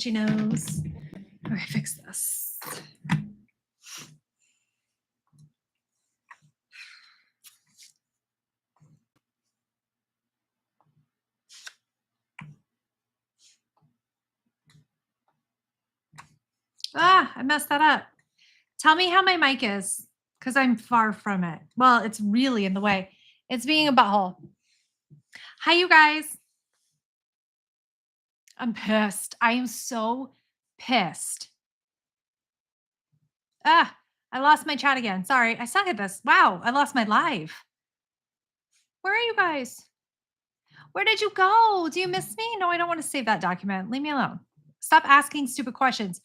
itchy nose. Okay, fix this. Ah, I messed that up. Tell me how my mic is, because I'm far from it. Well, it's really in the way. It's being a butthole. Hi, you guys. I'm pissed. I am so pissed. Ah, I lost my chat again. Sorry, I suck at this. Wow, I lost my live. Where are you guys? Where did you go? Do you miss me? No, I don't want to save that document. Leave me alone. Stop asking stupid questions.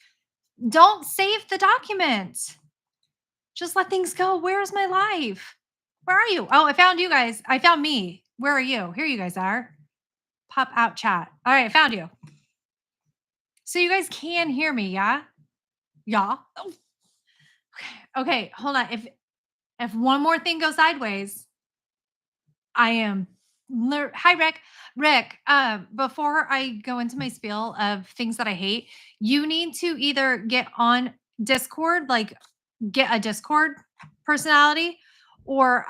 Don't save the document. Just let things go. Where's my live? Where are you? Oh, I found you guys. I found me. Where are you? Here you guys are. Pop out chat. All right, I found you. So you guys can hear me, yeah? Yeah. Oh. Okay, hold on. If one more thing goes sideways, I am. Hi, Rick. Rick, before I go into my spiel of things that I hate, you need to either get on Discord, like get a Discord personality, or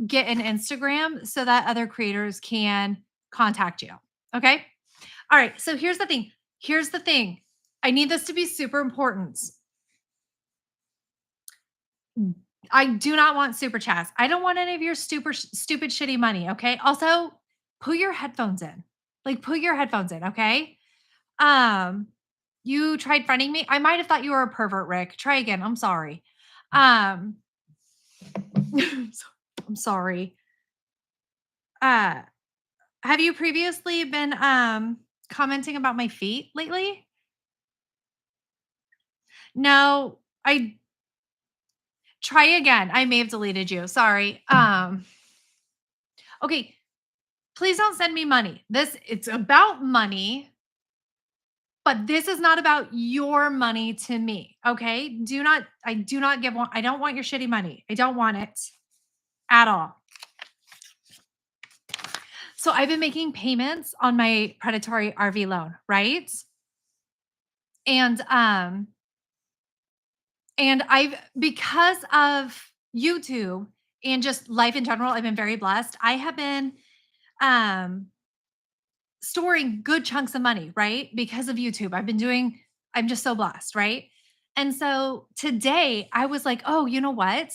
get an Instagram so that other creators can contact you. Okay. All right. So here's the thing. Here's the thing. I need this to be super important. I do not want super chats. I don't want any of your stupid, shitty money. Okay. Also, put your headphones in. Like, put your headphones in. Okay. You tried friending me. I might have thought you were a pervert, Rick. Try again. I'm sorry. I'm sorry. Have you previously been commenting about my feet lately? No, I try again. I may have deleted you. Sorry. Okay. Please don't send me money. It's about money, but this is not about your money to me. Okay. I don't want your shitty money. I don't want it at all. So I've been making payments on my predatory RV loan, right? And because of YouTube and just life in general, I've been very blessed. I have been storing good chunks of money, right? Because of YouTube. I'm just so blessed, right? And so today I was like, oh, you know what?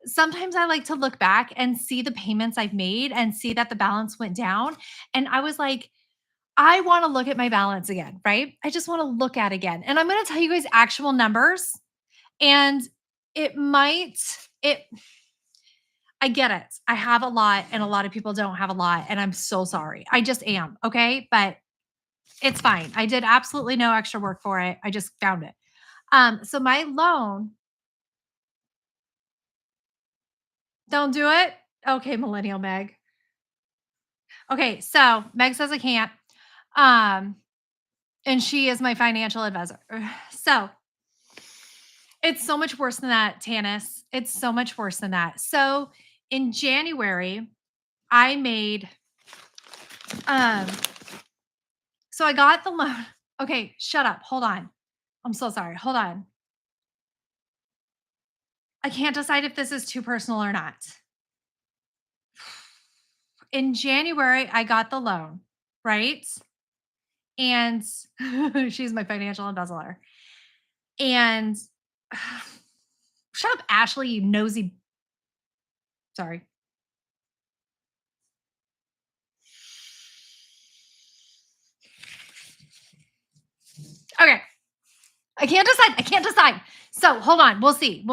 Sometimes I like to look back and see the payments I've made and see that the balance went down. And I was like, I want to look at my balance again, right? I just want to look at again. And I'm going to tell you guys actual numbers. And it might, it, I get it. I have a lot and a lot of people don't have a lot. And I'm so sorry. I just am. Okay. But it's fine. I did absolutely no extra work for it. I just found it. So my loan, don't do it. Okay. Millennial Meg. Okay. So Meg says I can't. And she is my financial advisor. So it's so much worse than that, Tanis. It's so much worse than that. So in January, I made, so I got the loan. Okay, shut up. Hold on. I'm so sorry. Hold on. I can't decide if this is too personal or not. In January, I got the loan, right? And she's my financial embezzler. And shut up, Ashley, you nosy. Sorry. Okay. I can't decide. So hold on. We'll see.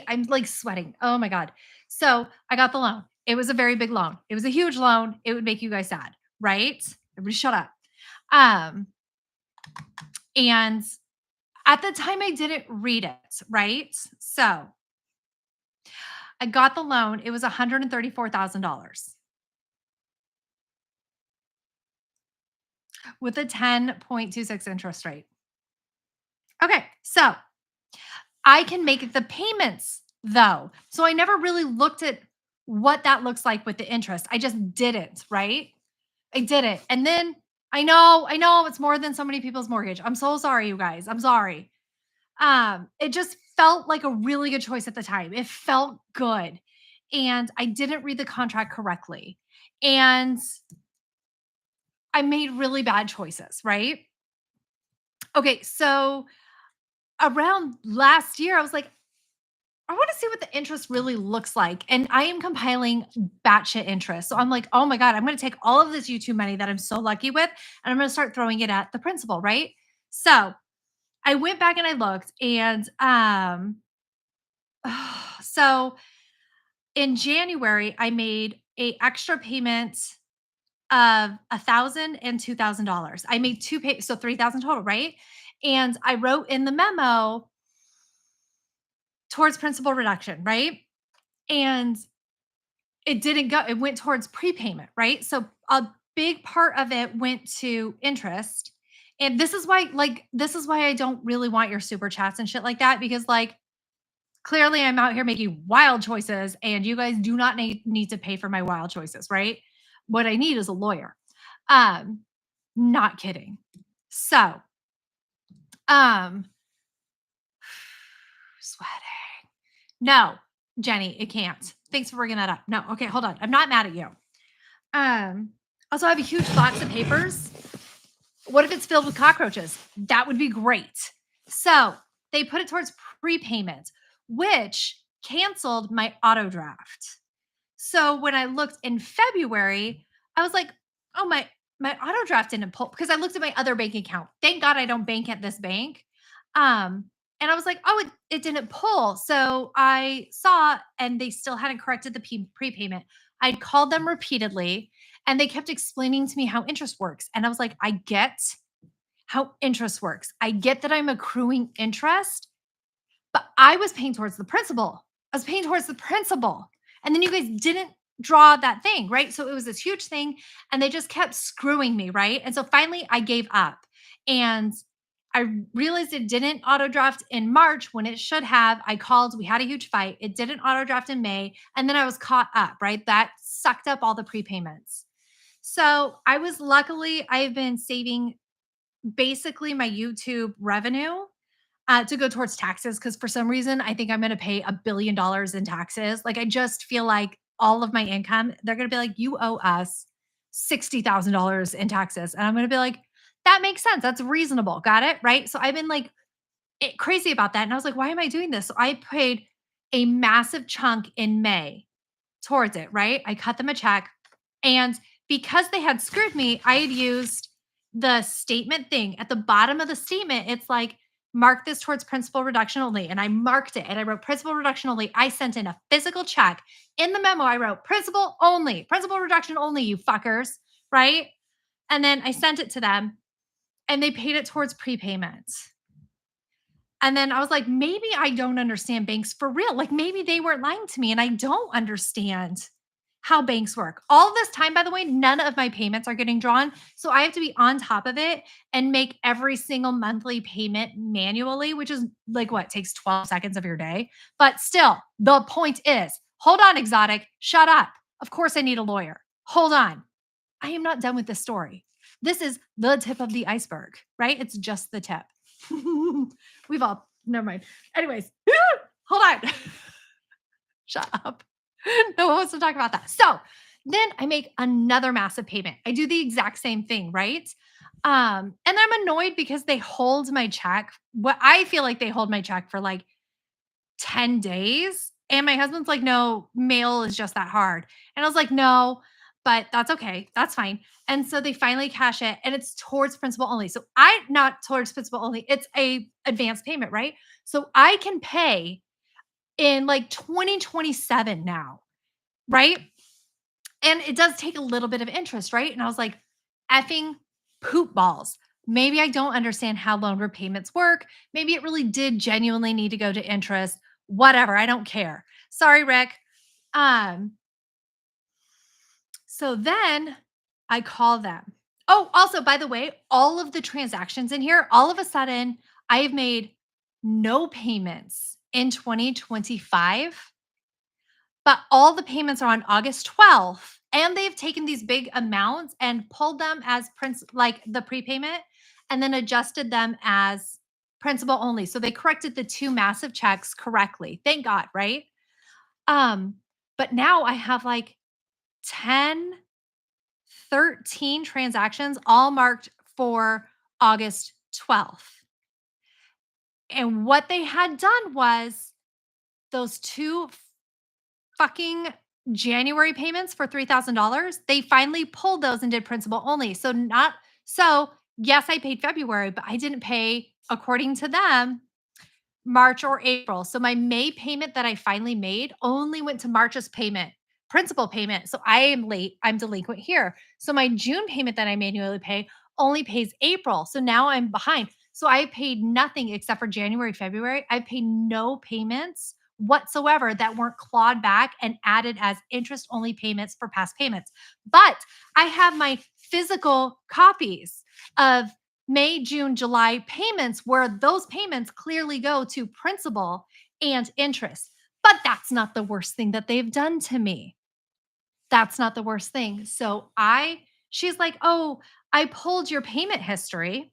I'm like sweating. Oh my God. So I got the loan. It was a very big loan. It was a huge loan. It would make you guys sad, right? Everybody shut up. And at the time I didn't read it, right? So I got the loan. It was $134,000 with a 10.26 interest rate. Okay. So I can make the payments though. So I never really looked at what that looks like with the interest. I just did it, right? I did it. And then I know it's more than so many people's mortgage. I'm so sorry, you guys. I'm sorry. It just felt like a really good choice at the time. It felt good. And I didn't read the contract correctly. And I made really bad choices, right? Okay, so around last year, I was like, I want to see what the interest really looks like. And I am compiling batshit interest. So I'm like, oh my God, I'm going to take all of this YouTube money that I'm so lucky with, and I'm going to start throwing it at the principal, right? So I went back and I looked, and so in January, I made a extra payment of $1,000 and $2,000. I made two pay, so 3,000 total, right? And I wrote in the memo towards principal reduction, right? And it didn't go, it went towards prepayment, right? So a big part of it went to interest. And this is why, this is why I don't really want your super chats and shit like that, because clearly I'm out here making wild choices and you guys do not need to pay for my wild choices, right? What I need is a lawyer. Um, Not kidding. So, um, sweating. No, Jenny, it can't. Thanks for bringing that up. No, okay, hold on. I'm not mad at you. Um, Also, I have a huge box of papers. What if it's filled with cockroaches? That would be great. So they put it towards prepayment, which canceled my auto draft. So when I looked in February, I was like, oh, my auto draft didn't pull because I looked at my other bank account. Thank God I don't bank at this bank. Um, and I was like, oh, it didn't pull. So I saw, and they still hadn't corrected the prepayment. I'd called them repeatedly, and they kept explaining to me how interest works. And I was like, I get how interest works. I get that I'm accruing interest, but I was paying towards the principal. I was paying towards the principal. And then you guys didn't draw that thing, right? So it was this huge thing, and they just kept screwing me, right? And so finally I gave up. And I realized it didn't auto draft in March when it should have. I called, we had a huge fight. It didn't auto draft in May. And then I was caught up, right? That sucked up all the prepayments. So I was luckily, I've been saving basically my YouTube revenue to go towards taxes, because for some reason I think I'm going to pay $1 billion in taxes. Like I just feel like all of my income, they're going to be like, you owe us $60,000 in taxes, and I'm going to be like, that makes sense. That's reasonable. Got it, right? So I've been like crazy about that, and I was like, why am I doing this? So I paid a massive chunk in May towards it, right? I cut them a check. And because they had screwed me, I had used the statement thing. At the bottom of the statement, it's like, mark this towards principal reduction only. And I marked it and I wrote principal reduction only. I sent in a physical check. In the memo, I wrote principal reduction only, you fuckers, right? And then I sent it to them, and they paid it towards prepayment. And then I was like, maybe I don't understand banks for real. Like maybe they weren't lying to me and I don't understand how banks work. All this time, by the way, none of my payments are getting drawn. So I have to be on top of it and make every single monthly payment manually, which is like what takes 12 seconds of your day. But still, the point is, hold on, exotic, shut up. Of course, I need a lawyer. Hold on. I am not done with this story. This is the tip of the iceberg, right? It's just the tip. We've all, never mind. Anyways, hold on. Shut up. No one wants to talk about that. So then I make another massive payment. I do the exact same thing, right? And I'm annoyed because they hold my check. What I feel like they hold my check for like 10 days. And my husband's like, no, mail is just that hard. And I was like, no, but that's okay. That's fine. And so they finally cash it, and it's towards principal only. So I, not towards principal only, it's a advanced payment, right? So I can pay in like 2027 now, right? And it does take a little bit of interest, right? And I was like, effing poop balls. Maybe I don't understand how loan repayments work. Maybe it really did genuinely need to go to interest. Whatever. I don't care. Sorry, Rick. Um, so then I call them. Oh, also, by the way, all of the transactions in here, all of a sudden, I have made no payments in 2025, but all the payments are on August 12th. And they've taken these big amounts and pulled them as like the prepayment, and then adjusted them as principal only. So they corrected the two massive checks correctly. Thank God, right? Um, but now I have like 10, 13 transactions all marked for August 12th. And what they had done was those two fucking January payments for $3,000, they finally pulled those and did principal only. So yes, I paid February, but I didn't pay, according to them, March or April. So my May payment that I finally made only went to March's payment, principal payment. So I am late. I'm delinquent here. So my June payment that I manually pay only pays April. So now I'm behind. So I paid nothing except for January, February. I paid no payments whatsoever that weren't clawed back and added as interest only payments for past payments. But I have my physical copies of May, June, July payments where those payments clearly go to principal and interest. But that's not the worst thing that they've done to me. That's not the worst thing. She's like, "Oh, I pulled your payment history."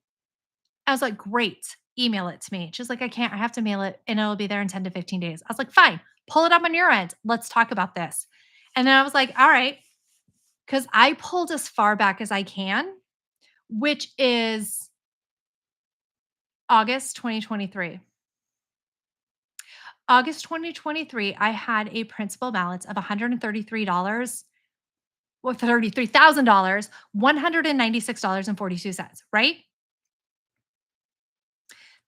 I was like, "Great, email it to me." She's like, "I can't. I have to mail it and it'll be there in 10 to 15 days." I was like, "Fine, pull it up on your end. Let's talk about this." And then I was like, "All right." Because I pulled as far back as I can, which is August 2023. August 2023, I had a principal balance of $133, well, $33,000, $196.42, right?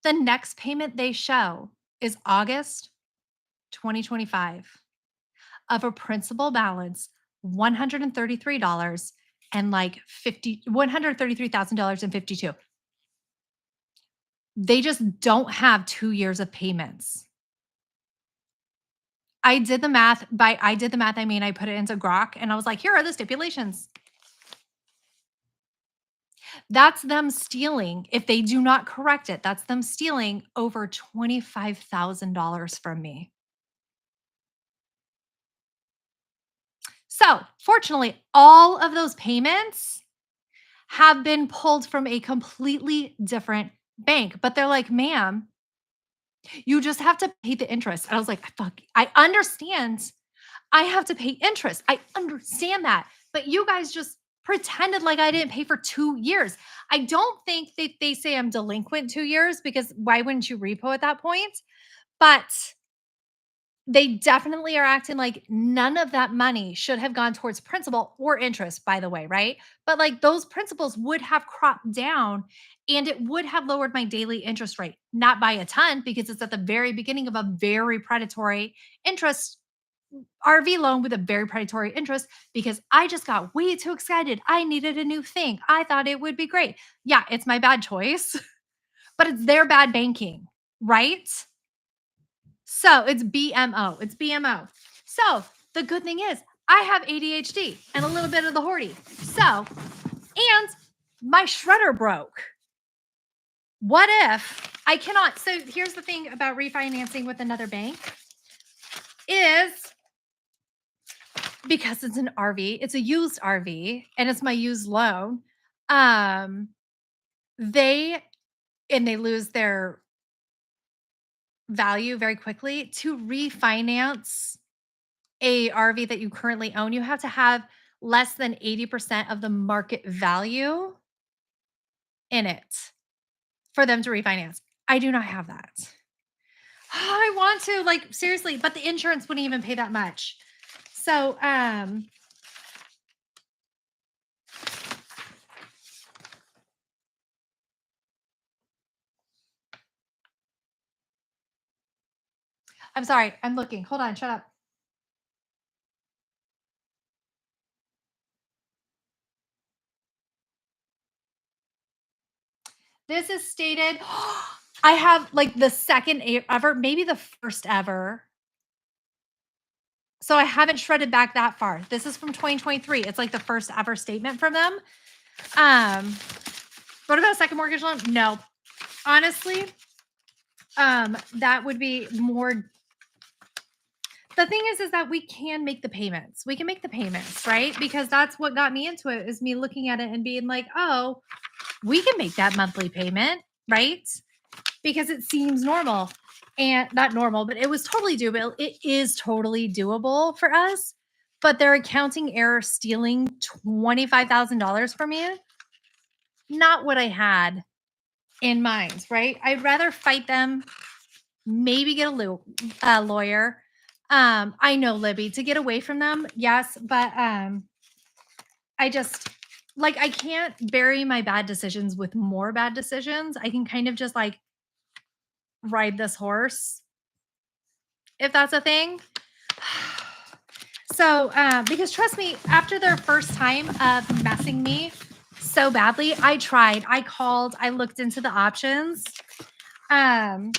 The next payment they show is August 2025 of a principal balance, $133 and like $133,000 and 52. They just don't have 2 years of payments. I did the math. I mean, I put it into Grok and I was like, here are the stipulations. That's them stealing. If they do not correct it, that's them stealing over $25,000 from me. So, fortunately, all of those payments have been pulled from a completely different bank. But they're like, ma'am, you just have to pay the interest. And I was like, fuck, I understand. I have to pay interest. I understand that. But you guys just pretended like I didn't pay for 2 years. I don't think that they say I'm delinquent 2 years because why wouldn't you repo at that point? But they definitely are acting like none of that money should have gone towards principal or interest, by the way, right? But like those principals would have cropped down and it would have lowered my daily interest rate, not by a ton because it's at the very beginning of a very predatory interest RV loan with a very predatory interest because I just got way too excited. I needed a new thing. I thought it would be great. Yeah, it's my bad choice, but it's their bad banking, right? So it's BMO. It's BMO. So the good thing is I have ADHD and a little bit of the hoardy. So, and my shredder broke. What if I cannot? So here's the thing about refinancing with another bank is because it's an RV, it's a used RV and it's my used loan. They lose their value very quickly. To refinance a RV that you currently own, you have to have less than 80% of the market value in it for them to refinance. I do not have that. I want to, like, seriously, but the insurance wouldn't even pay that much. So, I'm sorry. I'm looking. Hold on. Shut up. This is stated. I have like the second ever, maybe the first ever. So I haven't shredded back that far. This is from 2023. It's like the first ever statement from them. What about a second mortgage loan? No. Honestly, that would be more the thing is that we can make the payments. We can make the payments, right? Because that's what got me into it is me looking at it and being like, oh, we can make that monthly payment, right? Because it seems normal and not normal, but it was totally doable. It is totally doable for us. But their accounting error stealing $25,000 from me, not what I had in mind, right? I'd rather fight them, maybe get a lawyer. I know, Libby, to get away from them, yes, but I just like I can't bury my bad decisions with more bad decisions. I can kind of just like ride this horse, if that's a thing. So, because trust me, after their first time of messing me so badly, I tried, I called, I looked into the options. And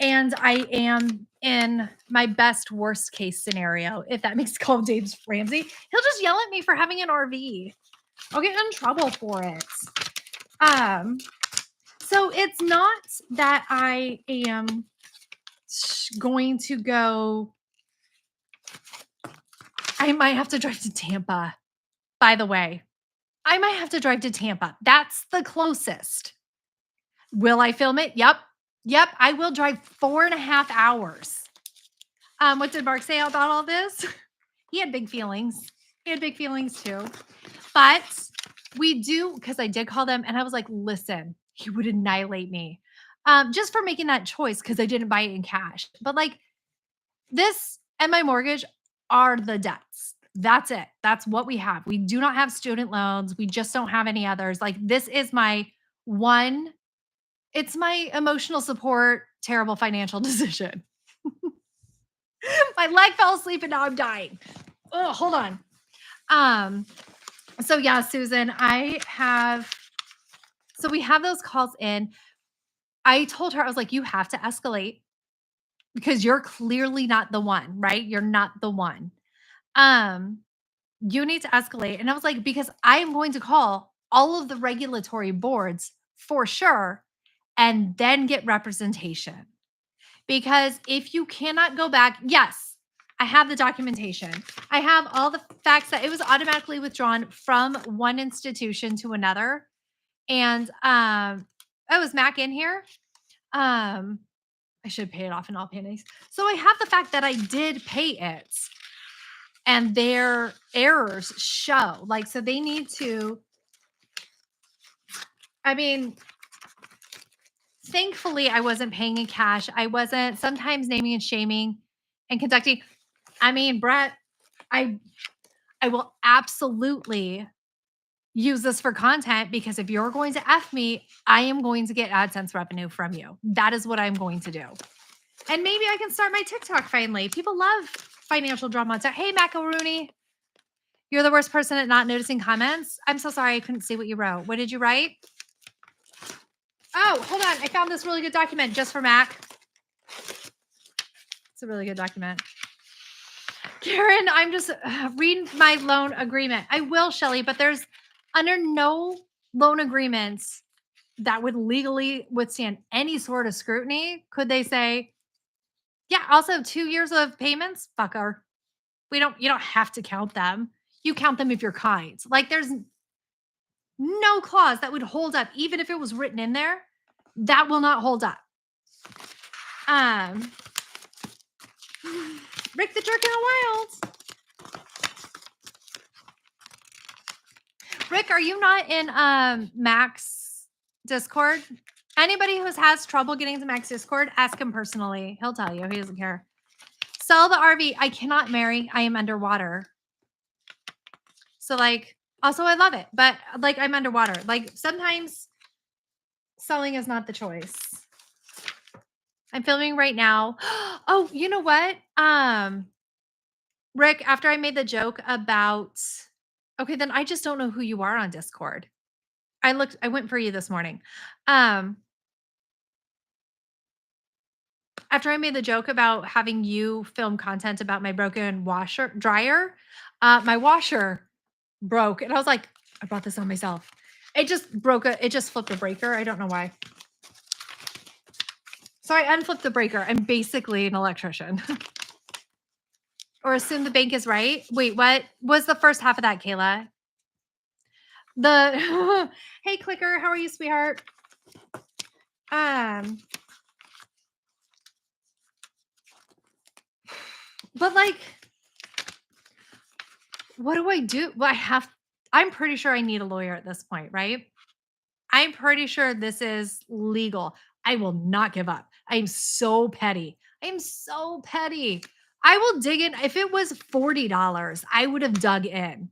I am in my best worst case scenario, if that makes call Dave Ramsey. He'll just yell at me for having an RV. I'll get in trouble for it. So it's not that I am going to go. I might have to drive to Tampa, by the way. I might have to drive to Tampa. That's the closest. Will I film it? Yep. I will drive 4.5 hours. What did Mark say about all this? He had big feelings. He had big feelings too. But we do, because I did call them and I was like, listen, he would annihilate me. Just for making that choice because I didn't buy it in cash. But like this and my mortgage are the debts. That's it. That's what we have. We do not have student loans. We just don't have any others. Like this is my one, it's my emotional support, terrible financial decision. My leg fell asleep and now I'm dying. Oh, hold on. So yeah, Susan, so we have those calls in. I told her, I was like, you have to escalate because you're clearly not the one, right? You're not the one. You need to escalate. And I was like, because I am going to call all of the regulatory boards for sure and then get representation. Because if you cannot go back, yes, I have the documentation. I have all the facts that it was automatically withdrawn from one institution to another. And oh, is Mac in here? I should pay it off in all pennies. So I have the fact that I did pay it. And their errors show. Like, so they need to, I mean, thankfully, I wasn't paying in cash. I wasn't sometimes naming and shaming and conducting. I mean, Brett, I will absolutely use this for content because if you're going to F me, I am going to get AdSense revenue from you. That is what I'm going to do. And maybe I can start my TikTok finally. People love financial drama on TikTok. Hey, Macaroni, you're the worst person at not noticing comments. I'm so sorry. I couldn't see what you wrote. What did you write? Oh, hold on. I found this really good document just for Mac. It's a really good document. Karen, I'm just reading my loan agreement. I will, Shelly, but there's under no loan agreements that would legally withstand any sort of scrutiny. Could they say, yeah, also 2 years of payments? Fucker. You don't have to count them. You count them if you're kind. Like there's no clause that would hold up, even if it was written in there. That will not hold up. Rick the Jerk in the Wild. Rick, are you not in Mac's Discord? Anybody who has trouble getting to Mac's Discord, ask him personally. He'll tell you. He doesn't care. Sell the RV. I cannot marry. I am underwater. So like, also I love it, but like I'm underwater. Like sometimes selling is not the choice. I'm filming right now. Oh, you know what? Rick, after I made the joke about, okay, then I just don't know who you are on Discord. I went for you this morning. After I made the joke about having you film content about my broken dryer, my washer broke. And I was like, I brought this on myself. It just it just flipped a breaker. I don't know why. So I unflipped the breaker. I'm basically an electrician. Or assume the bank is right. Wait, what was the first half of that, Kayla? The hey clicker, how are you, sweetheart? But like, what do I do? Well, I'm pretty sure I need a lawyer at this point, right? I'm pretty sure this is legal. I will not give up. I am so petty. I am so petty. I will dig in. If it was $40, I would have dug in.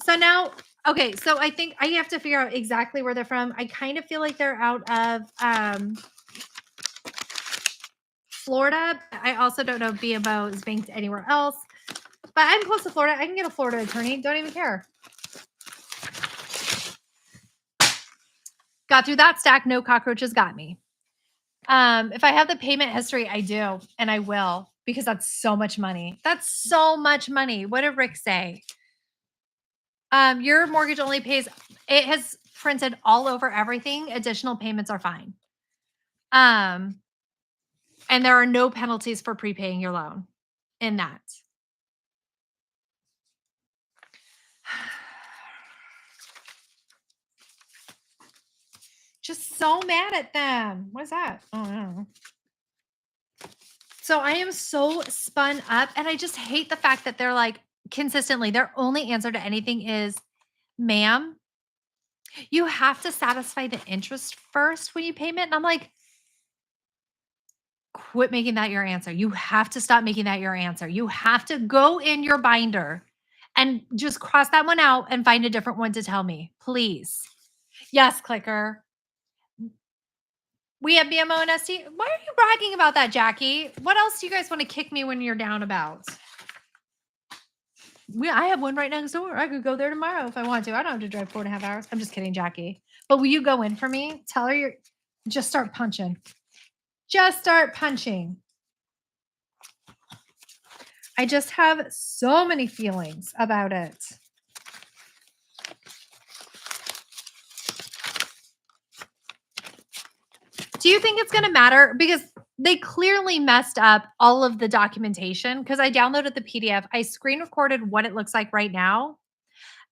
So now, okay, so I think I have to figure out exactly where they're from. I kind of feel like they're out of Florida. I also don't know if BMO is banked anywhere else, but I'm close to Florida. I can get a Florida attorney. Don't even care. Got through that stack. No cockroaches got me. If I have the payment history, I do, and I will, because that's so much money. That's so much money. What did Rick say? Your mortgage only pays, it has printed all over everything. Additional payments are fine. And there are no penalties for prepaying your loan in that. Just so mad at them. What is that? Oh, I don't know. So I am so spun up, and I just hate the fact that they're like consistently, their only answer to anything is, ma'am, you have to satisfy the interest first when you payment. And I'm like, quit making that your answer. You have to stop making that your answer. You have to go in your binder and just cross that one out and find a different one to tell me, please. Yes, clicker. We have BMO and ST. Why are you bragging about that, Jackie? What else do you guys want to kick me when you're down about? I have one right next door. I could go there tomorrow if I want to. I don't have to drive 4.5 hours. I'm just kidding, Jackie. But will you go in for me? Tell her just start punching. Just start punching. I just have so many feelings about it. Do you think it's going to matter? Because they clearly messed up all of the documentation, because I downloaded the PDF. I screen recorded what it looks like right now.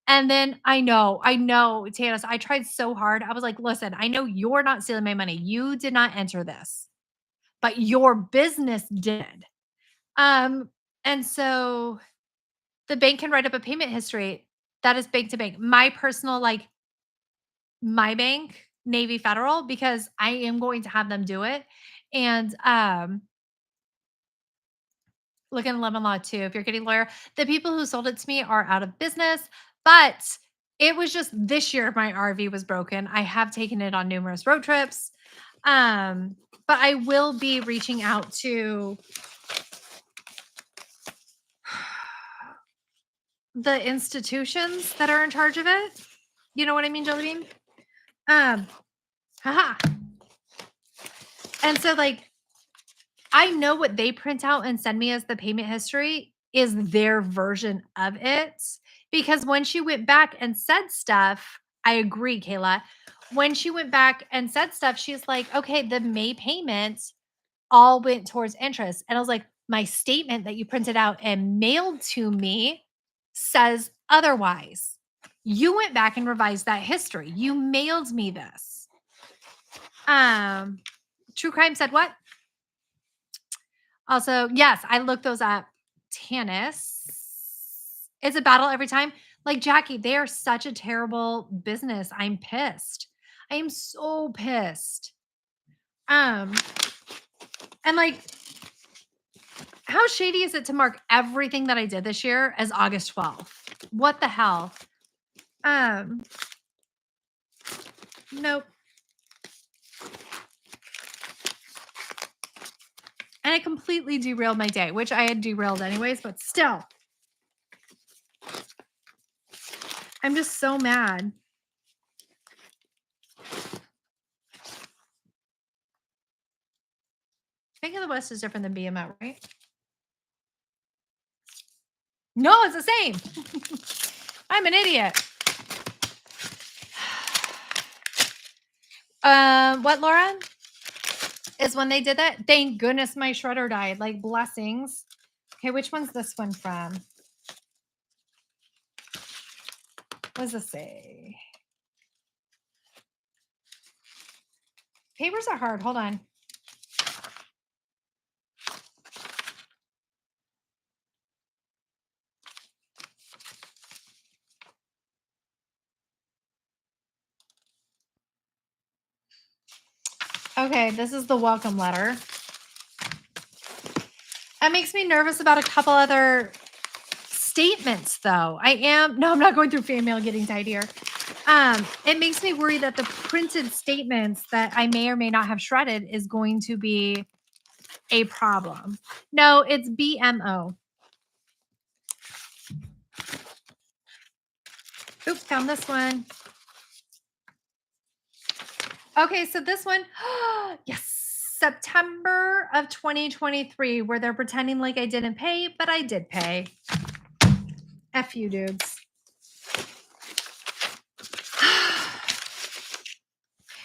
And then I know, Tanis, I tried so hard. I was like, listen, I know you're not stealing my money. You did not enter this, but your business did. And so the bank can write up a payment history that is bank to bank. My personal, like my bank, Navy Federal, because I am going to have them do it. And look in lemon law too. If you're getting a lawyer, the people who sold it to me are out of business, but it was just this year my RV was broken. I have taken it on numerous road trips. But I will be reaching out to the institutions that are in charge of it. You know what I mean, Jellybean? Haha. And so like, I know what they print out and send me as the payment history is their version of it. Because when she went back and said stuff, I agree, Kayla. When she went back and said stuff, she's like, okay, the May payment all went towards interest. And I was like, my statement that you printed out and mailed to me says otherwise. You went back and revised that history. You mailed me this. True Crime said what? Also, yes, I looked those up. Tanis. It's a battle every time. Like, Jackie, they are such a terrible business. I'm pissed. I am so pissed. And like, how shady is it to mark everything that I did this year as August 12th? What the hell? Nope. And it completely derailed my day, which I had derailed anyways, but still. I'm just so mad. Bank of the West is different than BMO, right? No, it's the same. I'm an idiot. What, Laura? Is when they did that, thank goodness my shredder died. Like, blessings. Okay, which one's this one from? What does this say? Papers are hard. Hold on. Okay, this is the welcome letter. That makes me nervous about a couple other statements, though. I'm not going through fan mail getting tidier. It makes me worry that the printed statements that I may or may not have shredded is going to be a problem. No, it's BMO. Oops, found this one. Okay, so this one, yes, September of 2023, where they're pretending like I didn't pay, but I did pay. F you, dudes.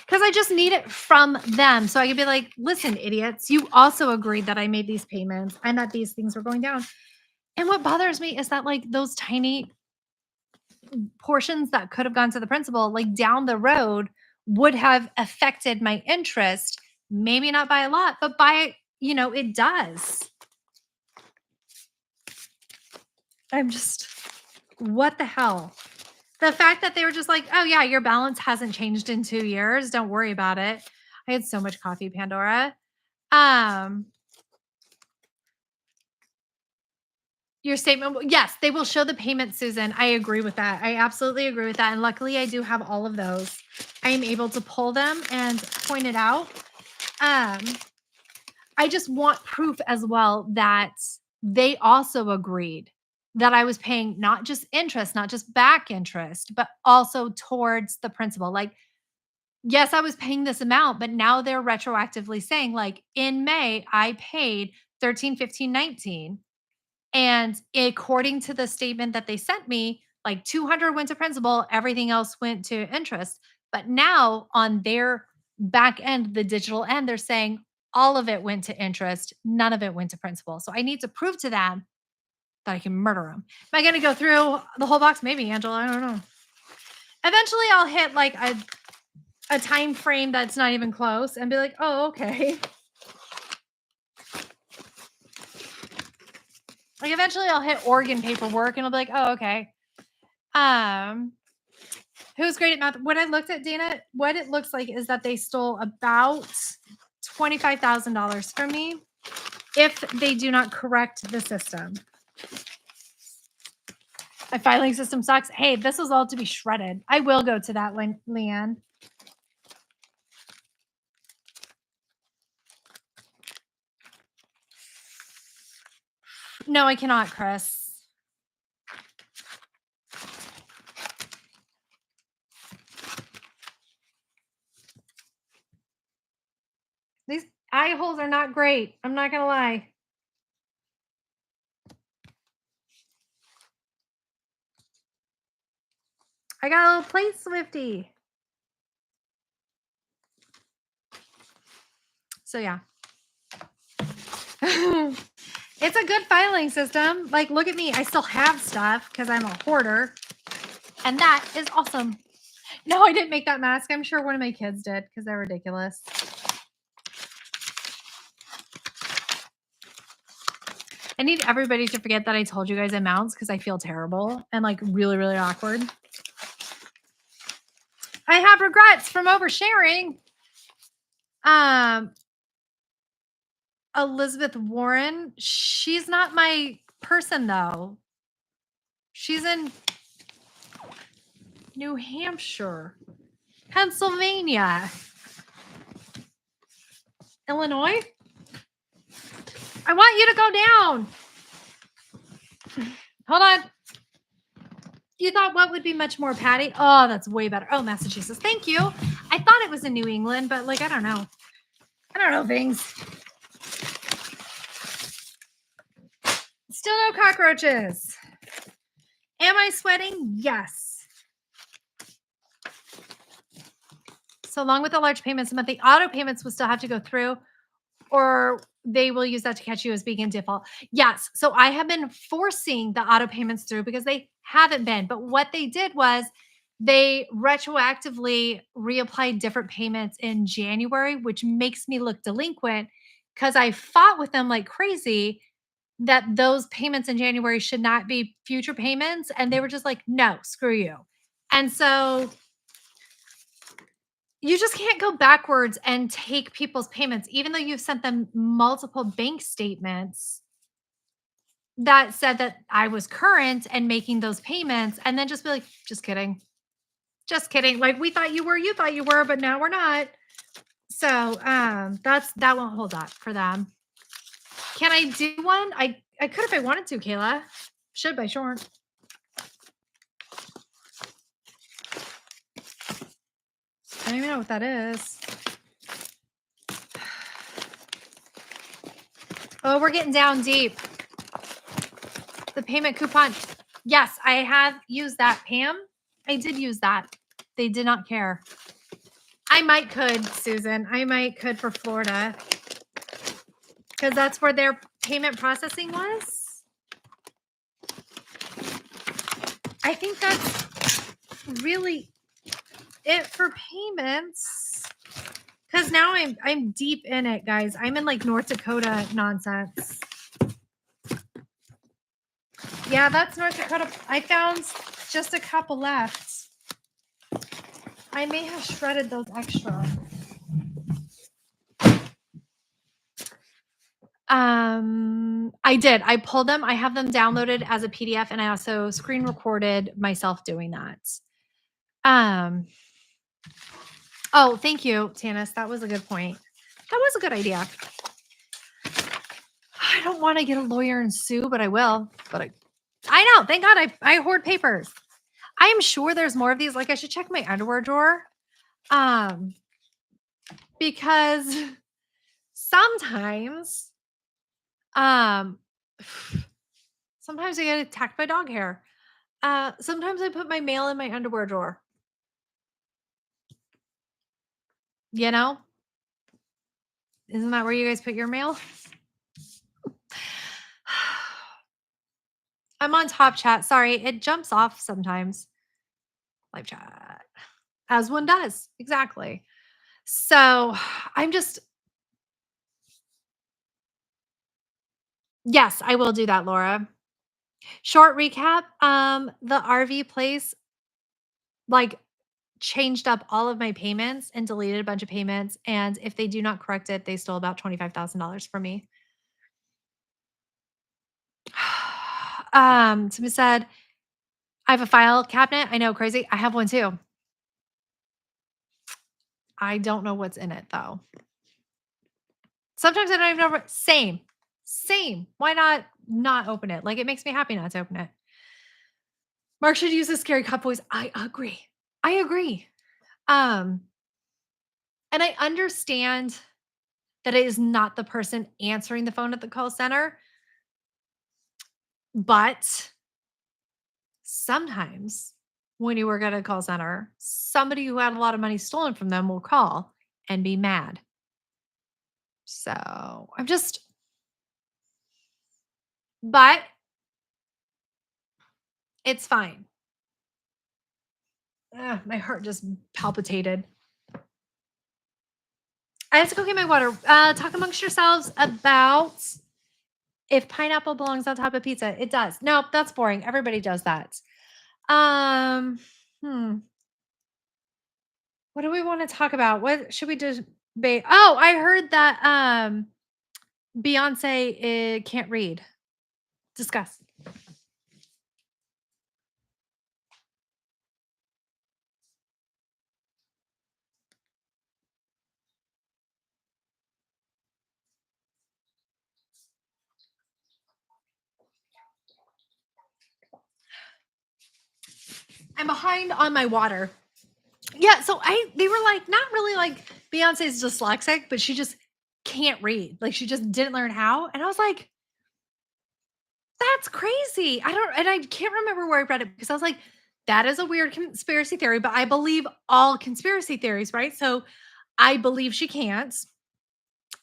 Because I just need it from them. So I could be like, listen, idiots, you also agreed that I made these payments and that these things were going down. And what bothers me is that like those tiny portions that could have gone to the principal, like down the road, would have affected my interest. Maybe not by a lot, but by, it does. I'm just, what the hell? The fact that they were just like, oh yeah, your balance hasn't changed in 2 years. Don't worry about it. I had so much coffee, Pandora. Your statement, yes, they will show the payment, Susan. I agree with that. I absolutely agree with that. And luckily I do have all of those. I am able to pull them and point it out. I just want proof as well that they also agreed that I was paying not just interest, not just back interest, but also towards the principal. Like, yes, I was paying this amount, but now they're retroactively saying, like, in May, I paid 13, 15, 19. And according to the statement that they sent me, like 200 went to principal, everything else went to interest. But now on their back end, the digital end, they're saying all of it went to interest, none of it went to principal. So I need to prove to them that I can murder them. Am I going to go through the whole box? Maybe, Angela. I don't know. Eventually, I'll hit like a time frame that's not even close and be like, oh, okay. Like eventually I'll hit organ paperwork and I'll be like, oh, okay. Who's great at math? What I looked at, Dana, what it looks like is that they stole about $25,000 from me if they do not correct the system. My filing system sucks. Hey, this is all to be shredded. I will go to that, Leanne. No, I cannot, Chris. These eye holes are not great. I'm not going to lie. I got a little plate Swifty. So yeah. It's a good filing system. Like, look at me. I still have stuff because I'm a hoarder. And that is awesome. No, I didn't make that mask. I'm sure one of my kids did because they're ridiculous. I need everybody to forget that I told you guys amounts because I feel terrible and like really, really awkward. I have regrets from oversharing. Elizabeth Warren, she's not my person though. She's in New Hampshire, Pennsylvania, Illinois. I want you to go down. Hold on. You thought what would be much more Patty? Oh, that's way better. Oh, Massachusetts. Thank you. I thought it was in New England, but like, I don't know. I don't know things. Still no cockroaches. Am I sweating? Yes. So along with the large payments, but the auto payments will still have to go through, or they will use that to catch you as being in default. Yes. So I have been forcing the auto payments through because they haven't been. But what they did was they retroactively reapplied different payments in January, which makes me look delinquent because I fought with them like crazy that those payments in January should not be future payments. And they were just like, no, screw you. And so you just can't go backwards and take people's payments, even though you've sent them multiple bank statements that said that I was current and making those payments, and then just be like, just kidding. Just kidding. Like we thought you thought you were, but now we're not. So that won't hold up for them. Can I do one? I could if I wanted to, Kayla. Should by short. I don't even know what that is. Oh, we're getting down deep. The payment coupon. Yes, I have used that, Pam. I did use that. They did not care. I might could, Susan. I might could for Florida. Because that's where their payment processing was. I think that's really it for payments. Because now I'm deep in it, guys. I'm in like North Dakota nonsense. Yeah, that's North Dakota. I found just a couple left. I may have shredded those extra. I did. I pulled them. I have them downloaded as a PDF, and I also screen recorded myself doing that. Oh, thank you, Tanis. That was a good point. That was a good idea. I don't want to get a lawyer and sue, but I will. But I know. Thank God I hoard papers. I am sure there's more of these. Like I should check my underwear drawer. Because sometimes I get attacked by dog hair. Sometimes I put my mail in my underwear drawer. You know? Isn't that where you guys put your mail? I'm on top chat. Sorry, it jumps off sometimes. Live chat. As one does. Exactly. So I'm just. Yes, I will do that, Laura. Short recap. The RV place like changed up all of my payments and deleted a bunch of payments. And if they do not correct it, they stole about $25,000 from me. Somebody said, I have a file cabinet. I know, crazy. I have one too. I don't know what's in it though. Sometimes I don't even know. Same. Why not open it? Like it makes me happy not to open it. Mark should use a scary cop voice. I agree. And I understand that it is not the person answering the phone at the call center, but sometimes when you work at a call center, somebody who had a lot of money stolen from them will call and be mad. So but it's fine. My heart just palpitated. I have to go get my water. Talk amongst yourselves about if pineapple belongs on top of pizza. It does. No, that's boring. Everybody does that. What do we want to talk about? What should we debate? Oh, I heard that Beyonce can't read. Discuss. I'm behind on my water. Yeah, so they were like, not really like Beyonce's dyslexic, but she just can't read. Like she just didn't learn how. And I was like, that's crazy. I can't remember where I read it because I was like, that is a weird conspiracy theory, but I believe all conspiracy theories, right? So I believe she can't.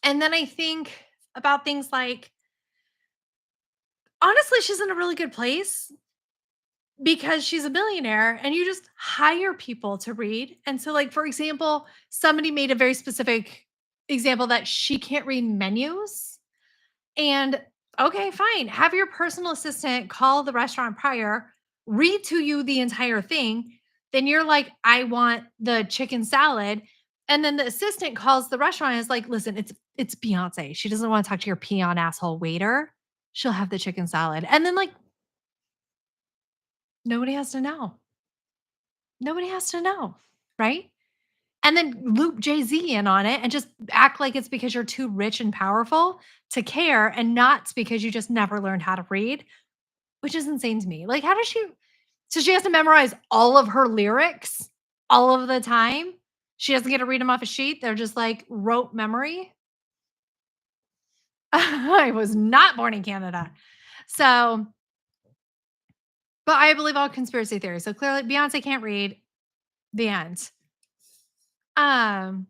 And then I think about things like honestly, she's in a really good place because she's a millionaire and you just hire people to read. And so, like, for example, somebody made a very specific example that she can't read menus. And okay, fine. Have your personal assistant call the restaurant prior, read to you the entire thing. Then you're like, I want the chicken salad. And then the assistant calls the restaurant and is like, listen, it's Beyonce. She doesn't want to talk to your peon asshole waiter. She'll have the chicken salad. And then like nobody has to know. Nobody has to know. Right. And then loop Jay-Z in on it and just act like it's because you're too rich and powerful to care and not because you just never learned how to read, which is insane to me. Like, how does she so she has to memorize all of her lyrics all of the time? She doesn't get to read them off a sheet. They're just like rote memory. I was not born in Canada. So, but I believe all conspiracy theories. So clearly Beyonce can't read. The end. Um,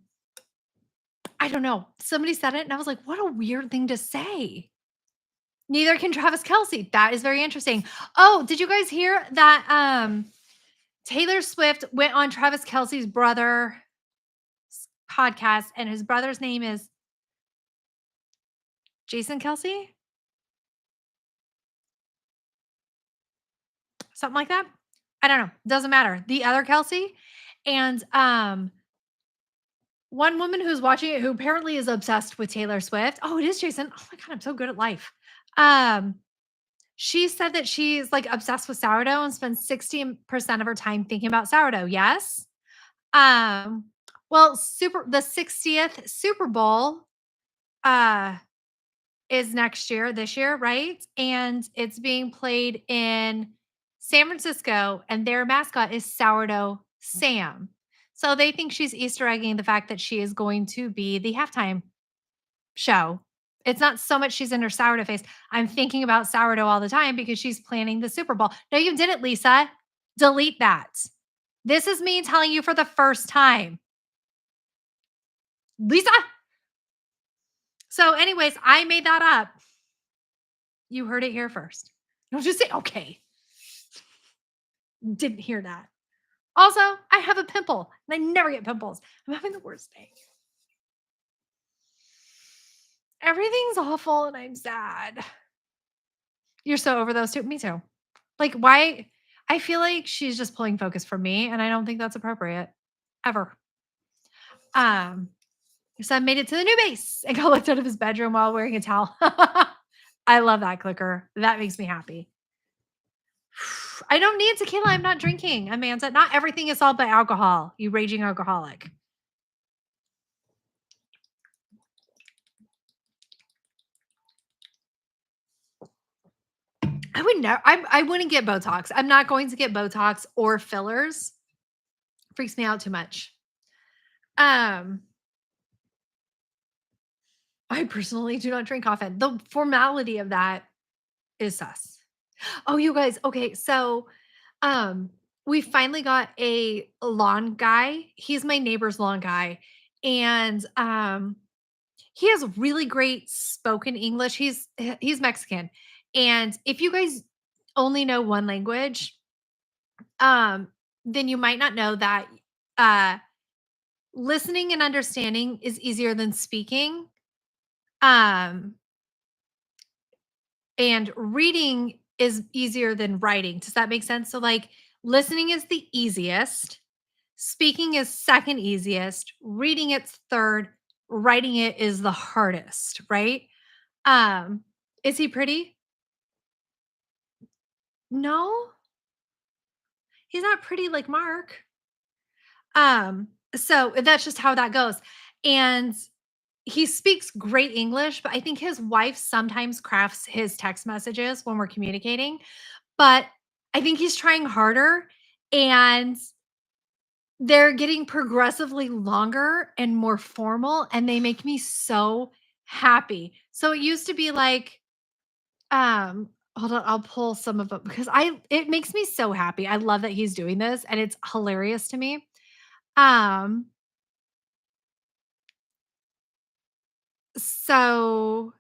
I don't know. Somebody said it and I was like, what a weird thing to say. Neither can Travis Kelce. That is very interesting. Oh, did you guys hear that Taylor Swift went on Travis Kelce's brother podcast, and his brother's name is Jason Kelce? Something like that? I don't know. Doesn't matter. The other Kelce. And one woman who's watching it who apparently is obsessed with Taylor Swift. Oh, it is Jason. Oh my God, I'm so good at life. Um, she said that she's like obsessed with sourdough and spends 60% of her time thinking about sourdough. Yes. Um, well, the 60th Super Bowl uh is next year, this year, right? And it's being played in San Francisco, and their mascot is Sourdough Sam. So they think she's Easter egging the fact that she is going to be the halftime show. It's not so much she's in her sourdough face. I'm thinking about sourdough all the time because she's planning the Super Bowl. No, you didn't, Lisa. Delete that. This is me telling you for the first time. Lisa. So, anyways, I made that up. You heard it here first. Don't just say, okay. Didn't hear that. Also, I have a pimple and I never get pimples. I'm having the worst day. Everything's awful and I'm sad. You're so over those two. Me too. Like, why? I feel like she's just pulling focus from me, and I don't think that's appropriate ever. Your son made it to the new base and got locked out of his bedroom while wearing a towel. I love that clicker. That makes me happy. I don't need tequila. I'm not drinking, Amanda. Not everything is solved by alcohol, you raging alcoholic. I would never. I wouldn't get Botox. I'm not going to get Botox or fillers. Freaks me out too much. Um, I personally do not drink often. The formality of that is sus. Oh, you guys. Okay, so um, we finally got a lawn guy. He's my neighbor's lawn guy, and he has really great spoken English. He's Mexican, and if you guys only know one language, um, then you might not know that uh, listening and understanding is easier than speaking. Um, and reading is easier than writing. Does that make sense? So, like, listening is the easiest, speaking is second easiest, reading it's third, writing it is the hardest, right? Um, is he pretty? No, he's not pretty like Mark. So that's just how that goes. And he speaks great English, but I think his wife sometimes crafts his text messages when we're communicating. But I think he's trying harder and they're getting progressively longer and more formal and they make me so happy. So it used to be like hold on, I'll pull some of it because I it makes me so happy. I love that he's doing this and it's hilarious to me. Um, so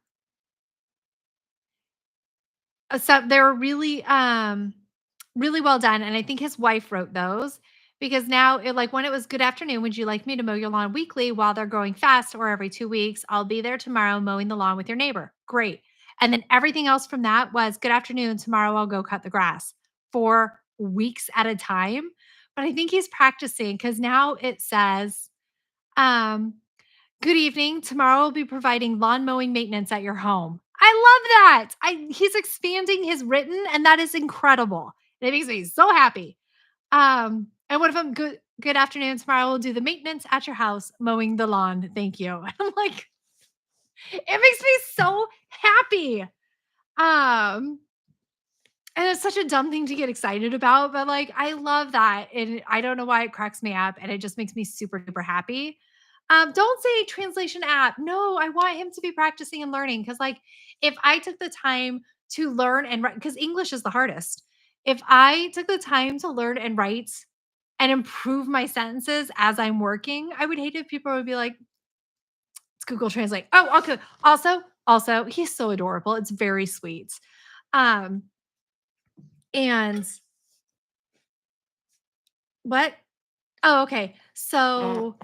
So they're really well done, and I think his wife wrote those because now like when it was good afternoon, would you like me to mow your lawn weekly while they're growing fast or every 2 weeks? I'll be there tomorrow mowing the lawn with your neighbor. Great. And then everything else from that was good afternoon, tomorrow I'll go cut the grass for weeks at a time. But I think he's practicing cuz now it says um good evening. Tomorrow I'll be providing lawn mowing maintenance at your home. I love that. He's expanding his written, and that is incredible. And it makes me so happy. And one of them, good afternoon. Tomorrow we'll do the maintenance at your house, mowing the lawn. Thank you. I'm like, it makes me so happy. Um, and it's such a dumb thing to get excited about, but like I love that. And I don't know why it cracks me up and it just makes me super duper happy. Don't say translation app. No, I want him to be practicing and learning because, like, if I took the time to learn and write, because English is the hardest. If I took the time to learn and write and improve my sentences as I'm working, I would hate if people would be like, "It's Google Translate." Oh, okay. Also, he's so adorable. It's very sweet. Um, and what? Oh, okay. So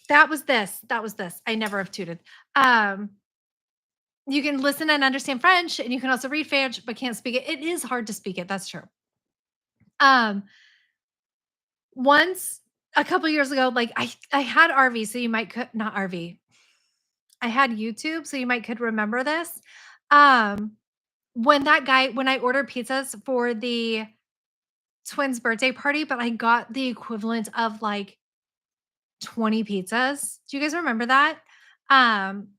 that was this. That was this. I never have tooted. Um, You can listen and understand French, and you can also read French, but can't speak it. It is hard to speak it, that's true. Um, once a couple years ago, like I had RV, so you might could not RV. I had YouTube, so you might could remember this. Um, when I ordered pizzas for the twins' birthday party, but I got the equivalent of like 20 pizzas. Do you guys remember that?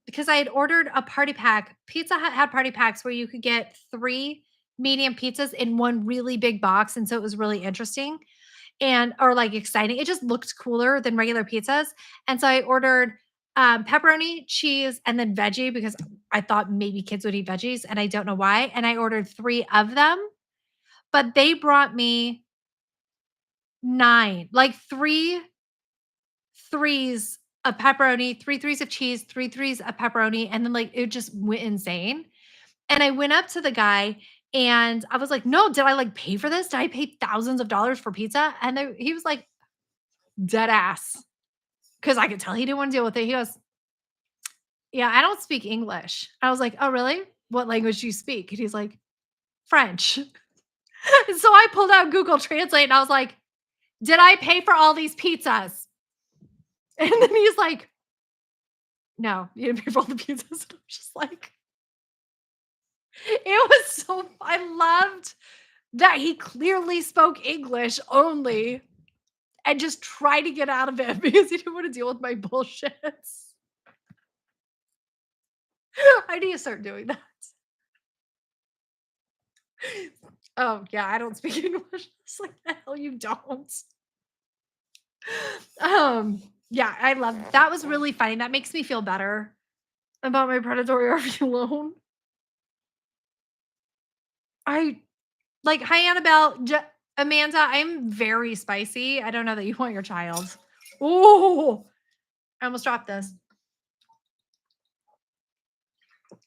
Because I had ordered a party pack. Pizza Hut had party packs where you could get 3 medium pizzas in one really big box, and so it was really interesting and or, like, exciting. It just looked cooler than regular pizzas, and so I ordered, pepperoni, cheese, and then veggie because I thought maybe kids would eat veggies, and I don't know why, and I ordered 3 of them, but they brought me 9, like, 3 threes of pepperoni, 3 threes of cheese, 3 threes of pepperoni, and then, like, it just went insane, and I went up to the guy, and I was like, "No, did I, like, pay for this? Did I pay thousands of dollars for pizza?" And he was like, dead ass, because I could tell he didn't wanna deal with it. He goes, "Yeah, I don't speak English." I was like, "Oh, really? What language do you speak?" And he's like, "French." And so I pulled out Google Translate, and I was like, "Did I pay for all these pizzas?" And then he's like, "No, you didn't pay for all the pizzas." And I'm just like, it was so I loved that he clearly spoke English only and just tried to get out of it because he didn't want to deal with my bullshit. I need to start doing that. Oh, yeah, I don't speak English. It's like, the hell you don't. Um, yeah, I love that was really funny. That makes me feel better about my predatory RV loan. I like, hi, Annabelle, Amanda, I'm very spicy. I don't know that you want your child. Oh, I almost dropped this.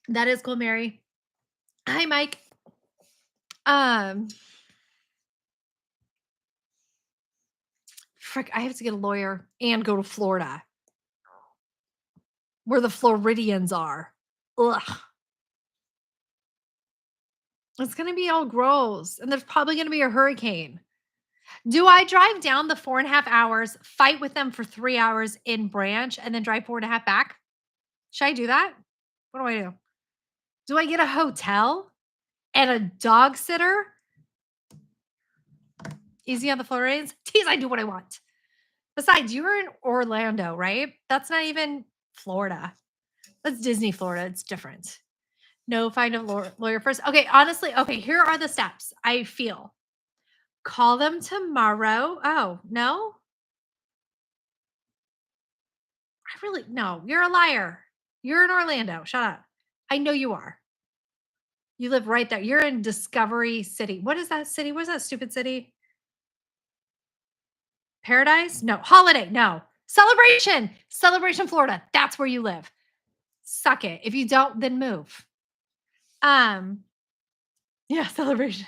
That is cool, Mary. Hi, Mike. Um, frick, I have to get a lawyer and go to Florida where the Floridians are. Ugh. It's gonna be all gross, and there's probably gonna be a hurricane. Do I drive down the 4.5 hours, fight with them for 3 hours in Branch, and then drive 4.5 back? Should I do that? What do I do? Do I get a hotel and a dog sitter? Easy on the Floridians? Tease, I do what I want. Besides, you're in Orlando, right? That's not even Florida. That's Disney Florida. It's different. No, find a lawyer first. Okay, honestly, okay, here are the steps I feel. Call them tomorrow. Oh, no? I really no, you're a liar. You're in Orlando. Shut up. I know you are. You live right there. You're in Discovery City. What is that city? What is that stupid city? Paradise? No. Holiday? No. Celebration. Celebration, Florida. That's where you live. Suck it. If you don't, then move. Um, Yeah, celebration.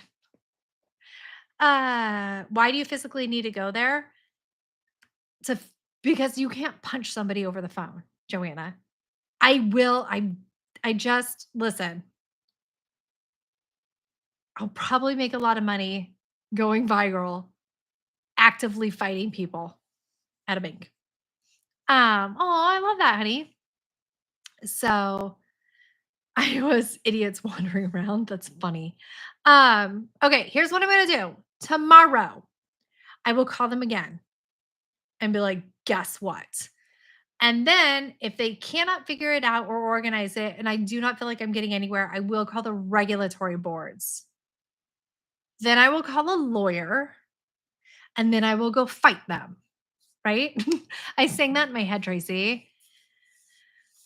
Why do you physically need to go there? To f Because you can't punch somebody over the phone, Joanna. I will I just listen, I'll probably make a lot of money going viral, actively fighting people at a bank. Oh, I love that, honey. So, I was idiots wandering around, that's funny. Okay, here's what I'm gonna do. Tomorrow, I will call them again and be like, "Guess what?" And then if they cannot figure it out or organize it, and I do not feel like I'm getting anywhere, I will call the regulatory boards. Then I will call a lawyer and then I will go fight them, right? I sang that in my head, Tracy.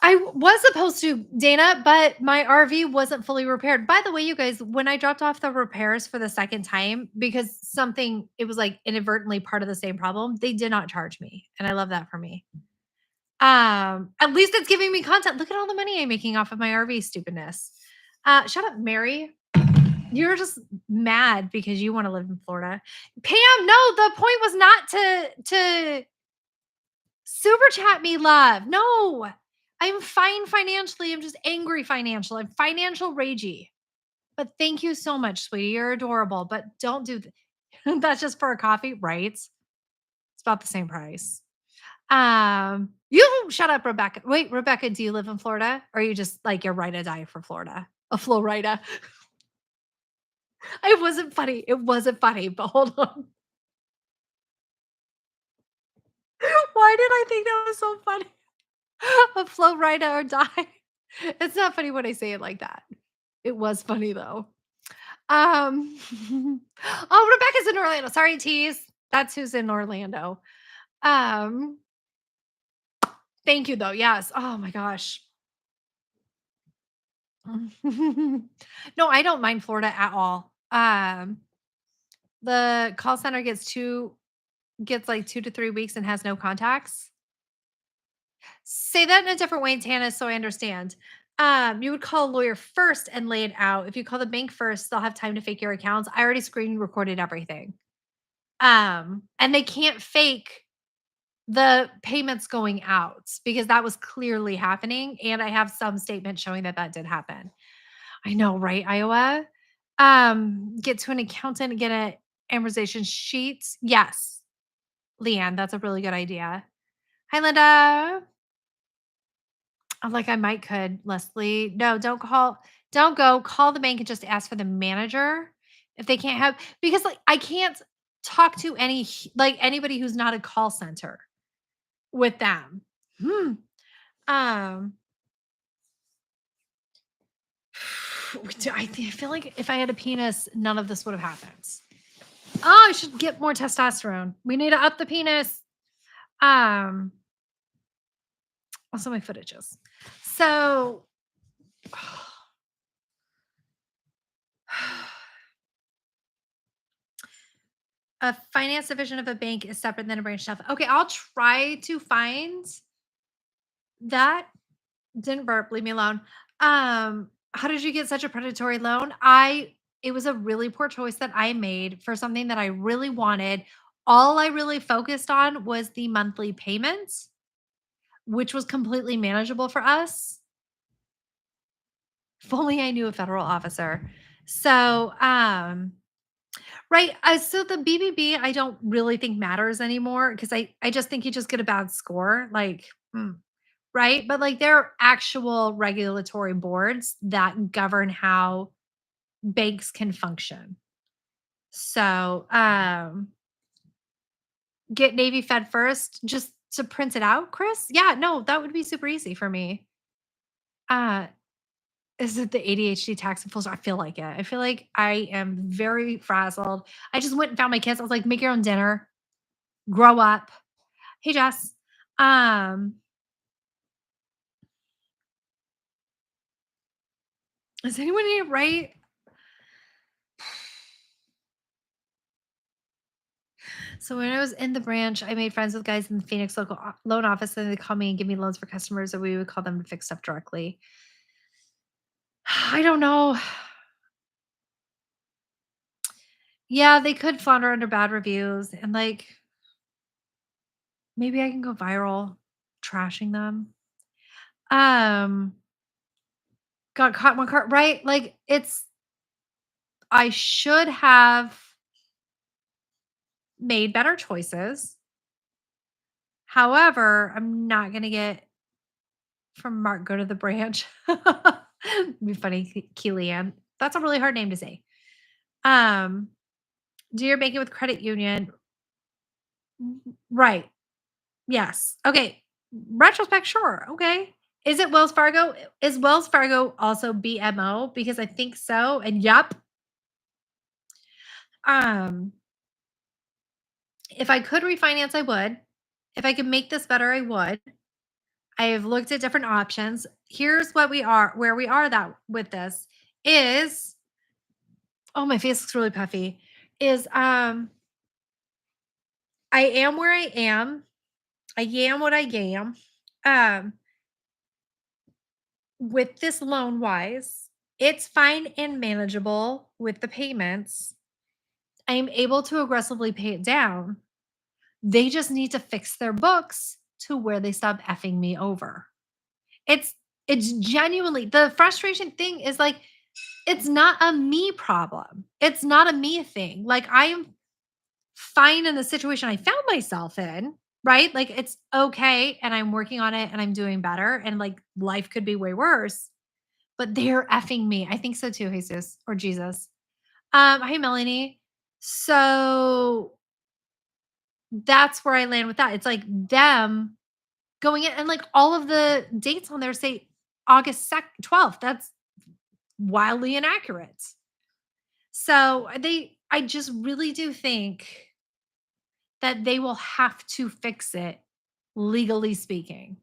Was supposed to, Dana, but my RV wasn't fully repaired. By the way, you guys, when I dropped off the repairs for the second time, because something, it was like inadvertently part of the same problem, they did not charge me. And I love that for me. At least it's giving me content. Look at all the money I'm making off of my RV stupidness. Shut up, Mary. You're just mad because you want to live in Florida. Pam, no, the point was not to super chat me, love. No. I'm fine financially. I'm just angry financial. I'm financial ragey. But thank you so much, sweetie. You're adorable. But don't do that's just for a coffee, right? It's about the same price. You shut up, Rebecca. Wait, Rebecca, do you live in Florida? Or are you just like you're right to die for Florida? A Florida. It wasn't funny. It wasn't funny, but hold on. Why did I think that was so funny? A Florida or die. It's not funny when I say it like that. It was funny though. Um Oh, Rebecca's in Orlando. Sorry, tease. That's who's in Orlando. Um, thank you though. Yes. Oh my gosh. No, I don't mind Florida at all. The call center gets like 2 to 3 weeks and has no contacts. Say that in a different way, Tana, so I understand. You would call a lawyer first and lay it out. If you call the bank first, they'll have time to fake your accounts. I already screen recorded everything. And they can't fake the payments going out because that was clearly happening, and I have some statement showing that that did happen. I know, right, Iowa? Get to an accountant and get a amortization sheet. Yes, Leanne, that's a really good idea. Hi, Linda. I'm like, I might could, Leslie. No, don't go. Call the bank and just ask for the manager if they can't have because like I can't talk to like anybody who's not a call center with them. Hmm. Um, I feel like if I had a penis, none of this would have happened. Oh, I should get more testosterone. We need to up the penis. Um, Also my footages. So a finance division of a bank is separate than a branch staff. Okay, I'll try to find that. Didn't burp, leave me alone. How did you get such a predatory loan? It was a really poor choice that I made for something that I really wanted. All I really focused on was the monthly payments, which was completely manageable for us. If only I knew a federal officer. So, right. So the BBB, I don't really think matters anymore because I just think you just get a bad score. Like, right. But like there are actual regulatory boards that govern how banks can function. So, get Navy Fed first just to print it out, Chris. Yeah, no, that would be super easy for me. Uh, is it the ADHD tax and I feel like it. I feel like I am very frazzled. I just went and found my kids. I was like, make your own dinner, grow up. Hey, Jess. Um, is anyone here right? So when I was in the branch, I made friends with guys in the Phoenix local loan office, and they call me and give me loans for customers, or we would call them to fix stuff directly. I don't know. Yeah, they could flounder under bad reviews and, like, maybe I can go viral trashing them. Um, got caught in one car right? Like, it's I should have made better choices. However, I'm not gonna get from Mark, go to the branch. It'd be funny, Keelian. That's a really hard name to say. Um, do your banking with credit union. Right. Yes. Okay. Retrospect, sure. Okay. Is it Wells Fargo? Is Wells Fargo also BMO? Because I think so. And yep. Um, if I could refinance, I would. If I could make this better, I would. I have looked at different options. Here's what we are, where we are that with this is, oh, my face looks really puffy. Is I am where I am. I am what I am. Um, with this loan wise, it's fine and manageable with the payments. I am able to aggressively pay it down. They just need to fix their books to where they stop effing me over. It's it's genuinely the frustration thing is like it's not a me problem. It's not a me thing. Like I am fine in the situation I found myself in, right? Like it's okay and I'm working on it and I'm doing better and like life could be way worse, but they're effing me. I think so too, Jesus or Jesus. Hi Melanie. So that's where I land with that. It's like them going in and like all of the dates on there say August 12th. That's wildly inaccurate. So I just really do think that they will have to fix it, legally speaking.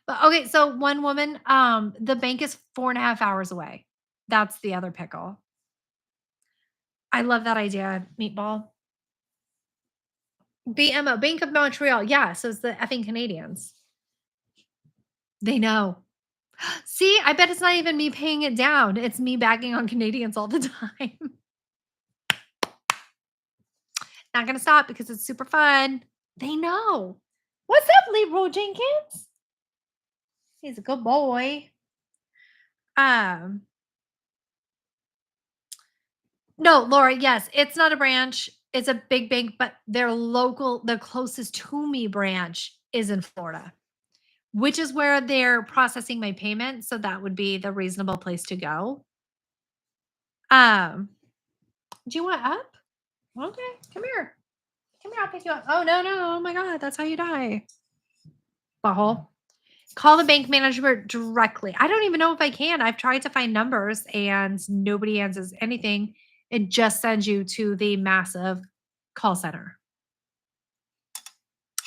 But okay, so one woman, the bank is 4.5 hours away. That's the other pickle. I love that idea, Meatball. BMO, Bank of Montreal. Yeah, so it's the effing Canadians. They know. See, I bet it's not even me paying it down. It's me bagging on Canadians all the time. Not gonna stop because it's super fun. They know. What's up, Leroy Jenkins? He's a good boy. Um, no, Laura, yes, it's not a branch. It's a big bank, but their local, the closest to me branch is in Florida, which is where they're processing my payment. So that would be the reasonable place to go. Um, do you want up? Okay, come here. Come here, I'll pick you up. Oh no, no, oh my god, that's how you die. Butthole. Call the bank manager directly. I don't even know if I can. I've tried to find numbers and nobody answers anything. It just sends you to the massive call center.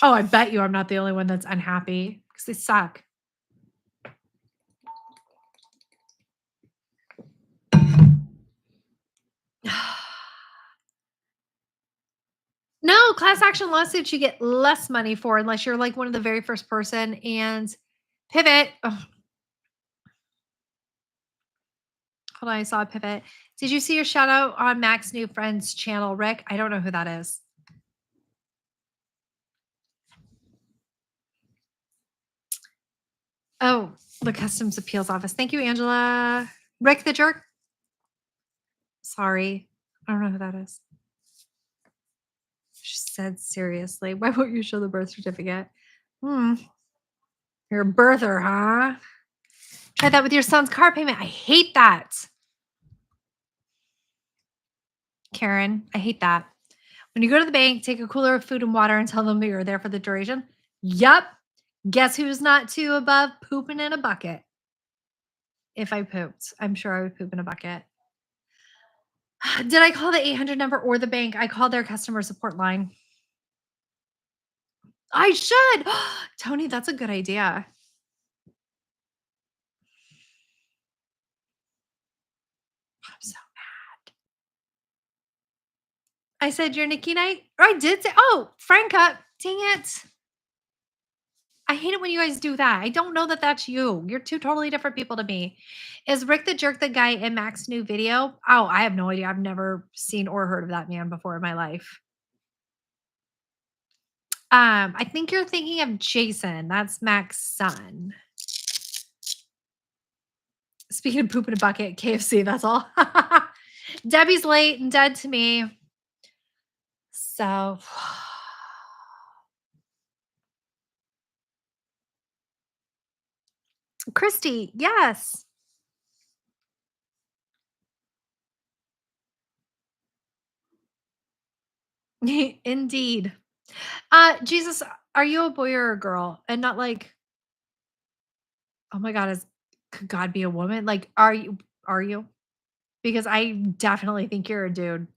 Oh, I bet you I'm not the only one that's unhappy because they suck. No, class action lawsuits you get less money for unless you're like one of the very first person and pivot. Ugh, hold on, I saw a pivot. Did you see your shout out on Mac's new friend's channel, Rick? I don't know who that is. Oh, the customs appeals office. Thank you, Angela. Rick the jerk. Sorry. I don't know who that is. She said seriously. Why won't you show the birth certificate? Hmm. You're a birther, huh? Try that with your son's car payment. I hate that. Karen, I hate that. When you go to the bank, take a cooler of food and water and tell them that you're there for the duration. Yup. Guess who's not too above pooping in a bucket? If I pooped, I'm sure I would poop in a bucket. Did I call the 800 number or the bank? I called their customer support line. I should. Tony, that's a good idea. I'm so mad. I said, "You're Nikki Knight?" Or I did say, oh, Franca. Dang it. I hate it when you guys do that. I don't know that that's you. You're two totally different people to me. Is Rick the Jerk the guy in Mac's new video? Oh, I have no idea. I've never seen or heard of that man before in my life. I think you're thinking of Jason. That's Mac's son. Speaking of poop in a bucket, KFC, that's all. Debbie's late and dead to me. So, Christy, yes. Indeed. Jesus, are you a boy or a girl? And not like, oh my God, could God be a woman? Like, are you? Because I definitely think you're a dude.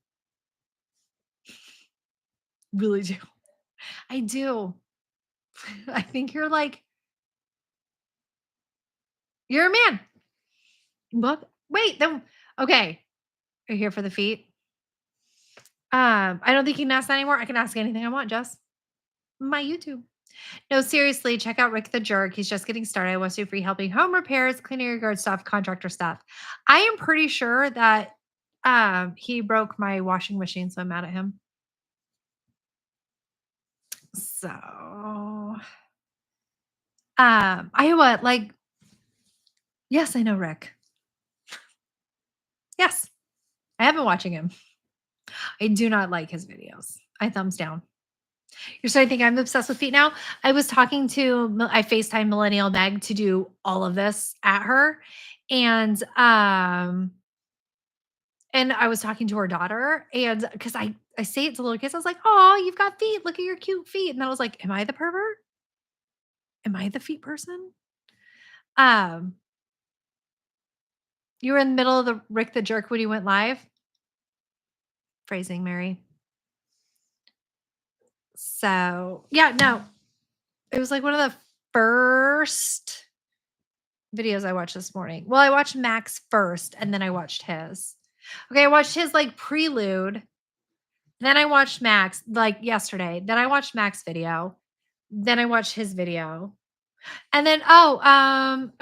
Really do. I do. I think you're a man. What? Wait, then okay. Are you here for the feet? I don't think you can ask that anymore. I can ask anything I want, Jess. My YouTube. No, seriously, check out Rick the Jerk. He's just getting started. I want to do free helping home repairs, cleaning your yard stuff, contractor stuff. I am pretty sure that he broke my washing machine, so I'm mad at him. So Iowa, like, yes, I know Rick. Yes, I have been watching him. I do not like his videos. I thumbs down. You're starting to think I'm obsessed with feet now? I was talking to I FaceTime Millennial Meg to do all of this at her. And I was talking to her daughter, and because I say it to little kids, I was like, "Oh, you've got feet. Look at your cute feet." And I was like, "Am I the pervert? Am I the feet person?" Um, you were in the middle of the Rick the Jerk when he went live. Phrasing, Mary. So yeah, no, it was like one of the first videos I watched this morning. Well, I watched Max first, and then I watched his. Okay, I watched his like prelude. Then I watched Max like yesterday. Then I watched Max video. Then I watched his video. And then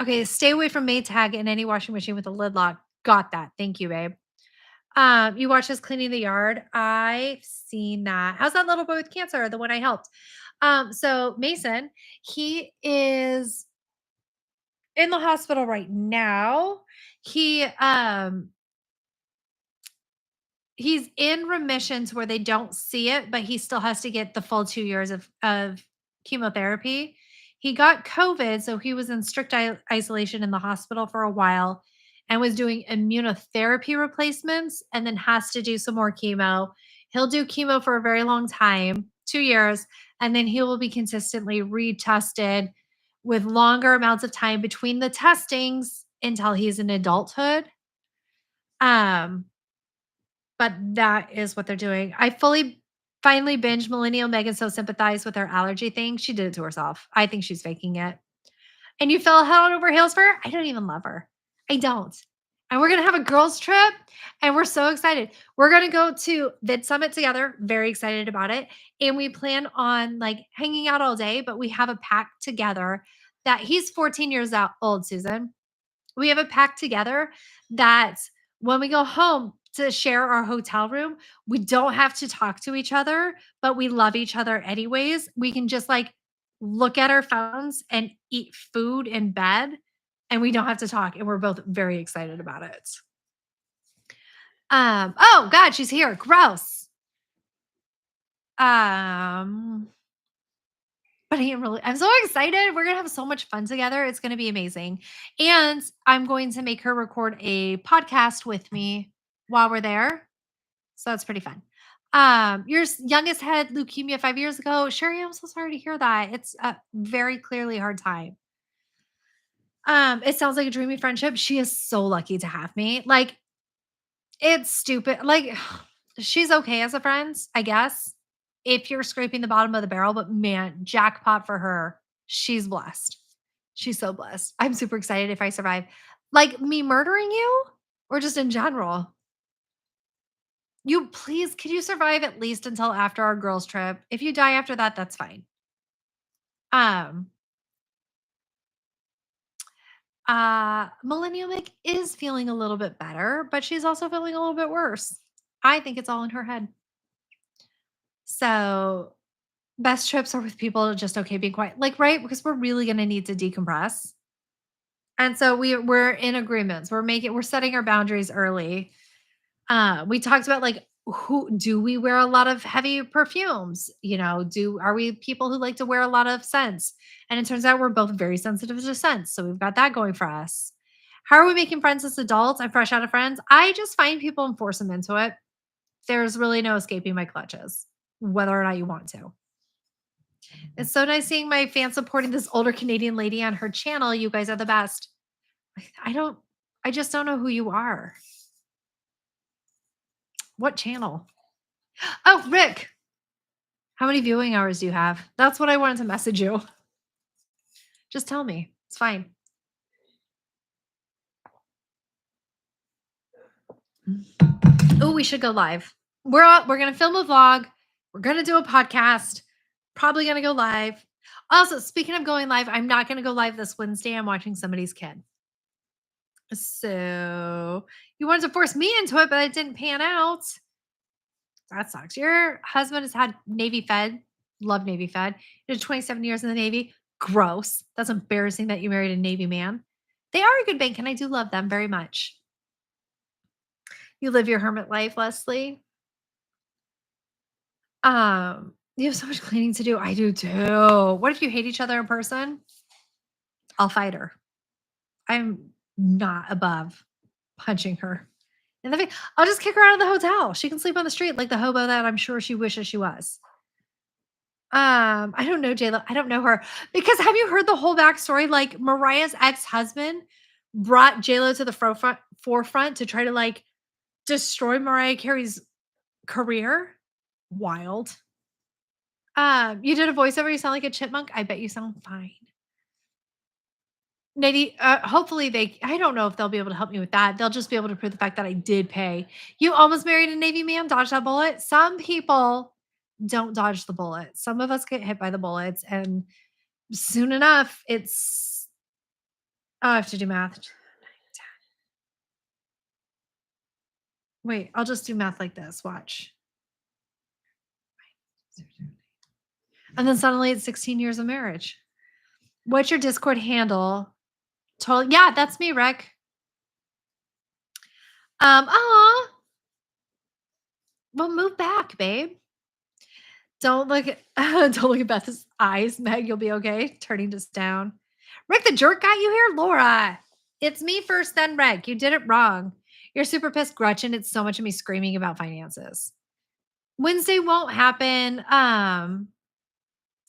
okay, stay away from Maytag in any washing machine with a lid lock. Got that. Thank you, babe. You watch us cleaning the yard. I've seen that. How's that little boy with cancer? The one I helped. So Mason, he is in the hospital right now. He's in remissions where they don't see it, but he still has to get the full 2 years of chemotherapy. He got COVID, so he was in strict isolation in the hospital for a while and was doing immunotherapy replacements and then has to do some more chemo. He'll do chemo for a very long time, 2 years, and then he will be consistently retested with longer amounts of time between the testings until he's in adulthood. Um, but that is what they're doing. I finally binged Millennial Megan So Sympathize with her allergy thing. She did it to herself. I think she's faking it. And you fell head over heels for her? I don't even love her. I don't. And we're gonna have a girls' trip, and we're so excited. We're gonna go to Vid Summit together. Very excited about it. And we plan on like hanging out all day, but we have a pact together that he's 14 years old, Susan. We have a pact together that when we go home to share our hotel room, we don't have to talk to each other, but we love each other anyways. We can just like look at our phones and eat food in bed, and we don't have to talk. And we're both very excited about it. Oh God, she's here. Gross. Um, but I'm so excited. We're gonna have so much fun together. It's gonna be amazing. And I'm going to make her record a podcast with me while we're there. So that's pretty fun. Youngest had leukemia 5 years ago. Sherry, I'm so sorry to hear that. It's a very clearly hard time. It sounds like a dreamy friendship. She is so lucky to have me. Like, it's stupid. Like, she's okay as a friend, I guess, if you're scraping the bottom of the barrel, but man, jackpot for her. She's blessed. She's so blessed. I'm super excited if I survive. Like me murdering you or just in general? You please, could you survive at least until after our girls trip? If you die after that, that's fine. Um, Millennial Mick is feeling a little bit better, but she's also feeling a little bit worse. I think it's all in her head. So best trips are with people just okay being quiet. Like, right? Because we're really gonna need to decompress. And so we're in agreements. We're setting our boundaries early. We talked about like who do we wear a lot of heavy perfumes? You know, do are we people who like to wear a lot of scents? And it turns out we're both very sensitive to scents. So we've got that going for us. How are we making friends as adults? I'm fresh out of friends. I just find people and force them into it. There's really no escaping my clutches, whether or not you want to. It's so nice seeing my fans supporting this older Canadian lady on her channel. You guys are the best. I don't I just don't know who you are. What channel? Oh, Rick. How many viewing hours do you have? That's what I wanted to message you. Just tell me. It's fine. Oh, we should go live. We're gonna film a vlog. We're gonna do a podcast. Probably gonna go live. Also, speaking of going live, I'm not gonna go live this Wednesday. I'm watching somebody's kid. So you wanted to force me into it, but it didn't pan out. That sucks. Your husband has had Navy Fed, love Navy Fed. He did 27 years in the Navy. Gross. That's embarrassing that you married a Navy man. They are a good bank, and I do love them very much. You live your hermit life, Leslie. You have so much cleaning to do. I do too. What if you hate each other in person? I'll fight her. I'm not above punching her in the face. I'll just kick her out of the hotel. She can sleep on the street like the hobo that I'm sure she wishes she was. I don't know JLo. I don't know her because have you heard the whole backstory? Like Mariah's ex-husband brought JLo to the forefront to try to like destroy Mariah Carey's career. Wild. You did a voiceover. You sound like a chipmunk. I bet you sound fine. Nadie, hopefully I don't know if they'll be able to help me with that. They'll just be able to prove the fact that I did pay. You almost married a Navy man, dodged that bullet. Some people don't dodge the bullet. Some of us get hit by the bullets, and soon enough, it's oh, I have to do math. Wait, I'll just do math like this. Watch. And then suddenly it's 16 years of marriage. What's your Discord handle? Totally. Yeah, that's me, Rick. Well, move back, babe. Don't look at don't look at Beth's eyes, Meg. You'll be okay. Turning this down. Rick the jerk got you here? Laura. It's me first, then Rick. You did it wrong. You're super pissed, Gretchen. It's so much of me screaming about finances. Wednesday won't happen.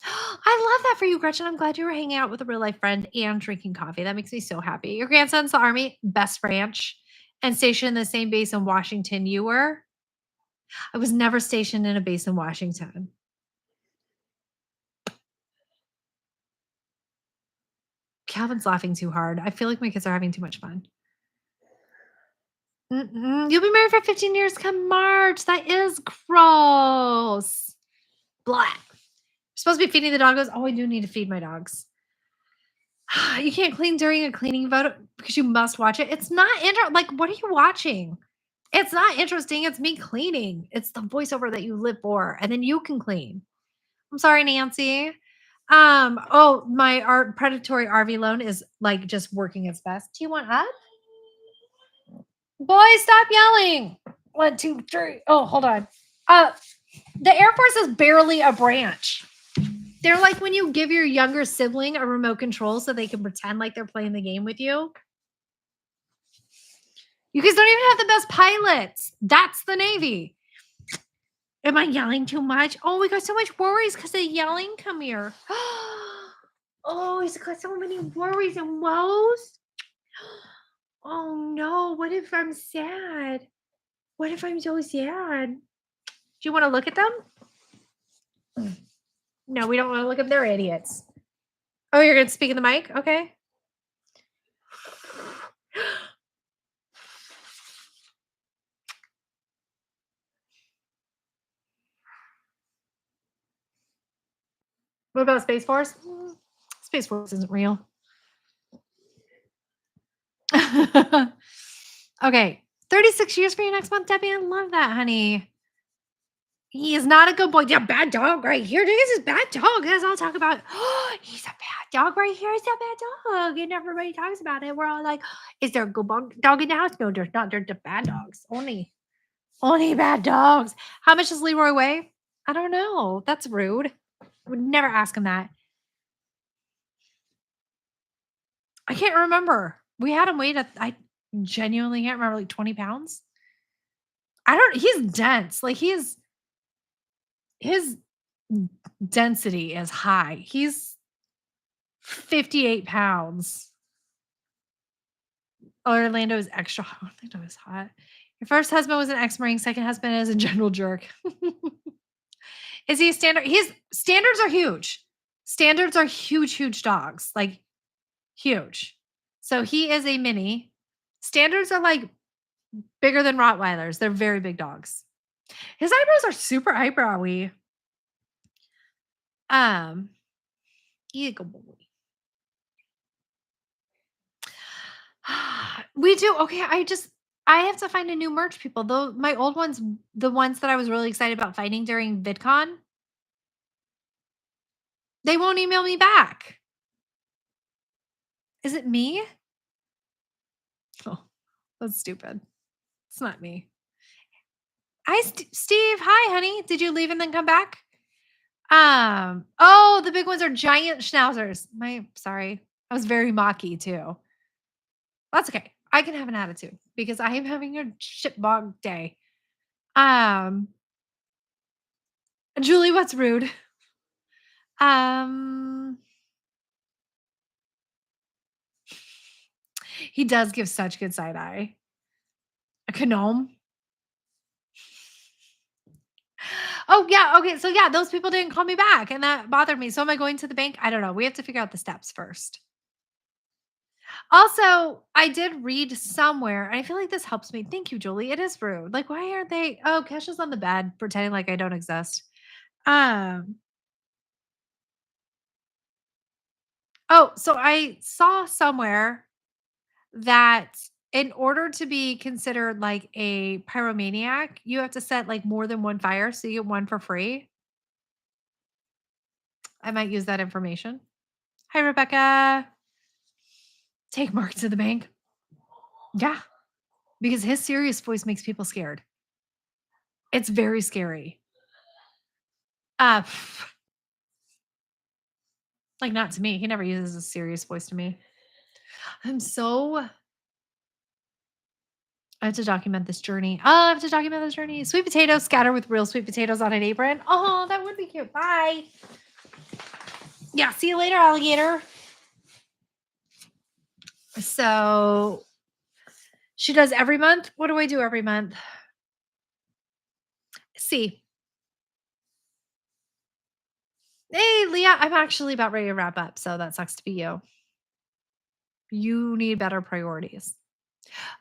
I love that for you, Gretchen. I'm glad you were hanging out with a real life friend and drinking coffee. That makes me so happy. Your grandson's the Army, best branch, and stationed in the same base in Washington you were. I was never stationed in a base in Washington. Calvin's laughing too hard. I feel like my kids are having too much fun. You'll be married for 15 years come March. That is gross. Blah. Supposed to be feeding the doggos. Oh, I do need to feed my dogs. You can't clean during a cleaning photo because you must watch it. It's not like what are you watching? It's not interesting. It's me cleaning. It's the voiceover that you live for, and then you can clean. I'm sorry, Nancy. Oh, my predatory RV loan is like just working its best. Do you want up? Boys, stop yelling. 1, 2, 3. Oh, hold on. The Air Force is barely a branch. They're like when you give your younger sibling a remote control so they can pretend like they're playing the game with you. You guys don't even have the best pilots. That's the Navy. Am I yelling too much? Oh, we got so much worries because of yelling. Come here. Oh, he's got so many worries and woes. Oh no, what if I'm sad? What if I'm so sad? Do you want to look at them? No, we don't want to look at them. They're idiots. Oh, you're going to speak in the mic? Okay. What about Space Force? Space Force isn't real. Okay. 36 years for you next month, Debbie. I love that, honey. He is not a good boy. Yeah, bad dog right here. This is bad dog. That's all I'll talk about. He's a bad dog right here. He's a bad dog. And everybody talks about it. We're all like, is there a good dog in the house? No, there's not. There's the bad dogs. Only bad dogs. How much does Leroy weigh? I don't know. That's rude. I would never ask him that. I can't remember. We had him weighed at, I genuinely can't remember, like 20 pounds. He's dense. Like his density is high. He's 58 pounds. Orlando is extra hot. Orlando is hot. Your first husband was an ex-Marine. Second husband is a general jerk. Is he a standard? His standards are huge. Standards are huge, huge dogs. Like huge. So he is a mini. Standards are like bigger than Rottweilers. They're very big dogs. His eyebrows are super eyebrowy. Eagle boy. We do. Okay, I have to find a new merch, people. Though my old ones, the ones that I was really excited about finding during VidCon, they won't email me back. Is it me? Oh, that's stupid. It's not me. Hi, Steve. Hi, honey. Did you leave and then come back? Oh, the big ones are giant schnauzers. Sorry. I was very mocky too. That's okay. I can have an attitude because I am having a shitbog day. Julie, what's rude? He does give such good side eye. A gnome. Oh, yeah. Okay. So, yeah, those people didn't call me back and that bothered me. So, am I going to the bank? I don't know. We have to figure out the steps first. Also, I did read somewhere, and I feel like this helps me. Thank you, Julie. It is rude. Like, why aren't they? Oh, Kesha's on the bed pretending like I don't exist. Um, so I saw somewhere that in order to be considered like a pyromaniac, you have to set like more than one fire, so you get one for free. I might use that information. Hi, Rebecca. Take Mark to the bank. Yeah, because his serious voice makes people scared. It's very scary. Uh, like not to me. He never uses a serious voice to me. I have to document this journey. Oh, I have to document this journey. Sweet potatoes scattered with real sweet potatoes on an apron. Oh, that would be cute. Bye. Yeah, see you later, alligator. So she does every month. What do I do every month? See. Hey, Leah, I'm actually about ready to wrap up, so that sucks to be you. You need better priorities.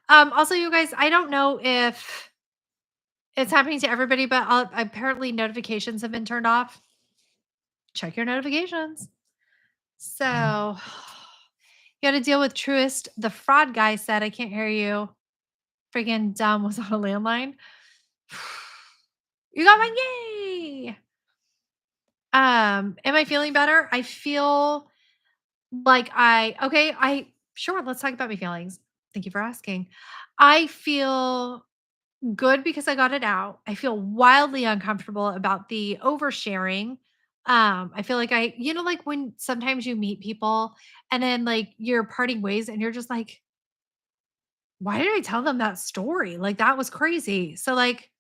Also, you guys, I don't know if it's happening to everybody, but apparently notifications have been turned off. Check your notifications. So you got to deal with Truist. The fraud guy said, I can't hear you. Freaking dumb was on a landline. You got my yay. Am I feeling better? I feel like sure, let's talk about my feelings. Thank you for asking. I feel good because I got it out. I feel wildly uncomfortable about the oversharing. I feel like like when sometimes you meet people and then like you're parting ways and you're just like, why did I tell them that story? Like that was crazy. So like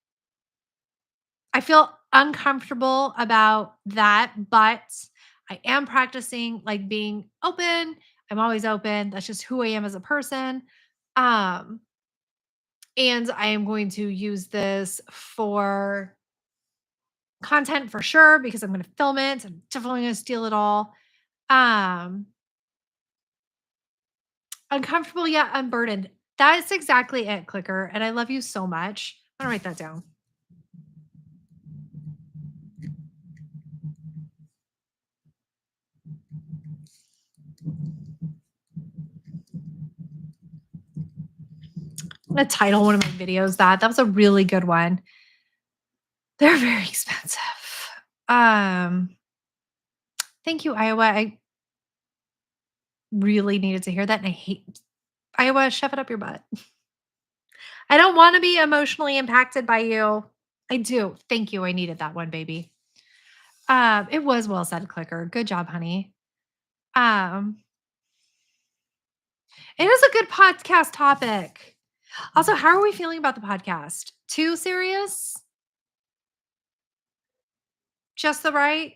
I feel uncomfortable about that, but I am practicing like being open. I'm always open. That's just who I am as a person. Um, and I am going to use this for content for sure because I'm going to film it. I'm definitely going to steal it all. Uncomfortable yet unburdened. That's exactly it, Clicker. And I love you so much. I'm going to write that down. gonna title one of my videos that. That was a really good one. They're very expensive. Um, thank you, Iowa. I really needed to hear that, and I hate Iowa, shove it up your butt. I don't wanna be emotionally impacted by you. I do. Thank you. I needed that one, baby. It was well said, Clicker. Good job, honey. Um, it is a good podcast topic. Also, how are we feeling about the podcast? Too serious? Just the right?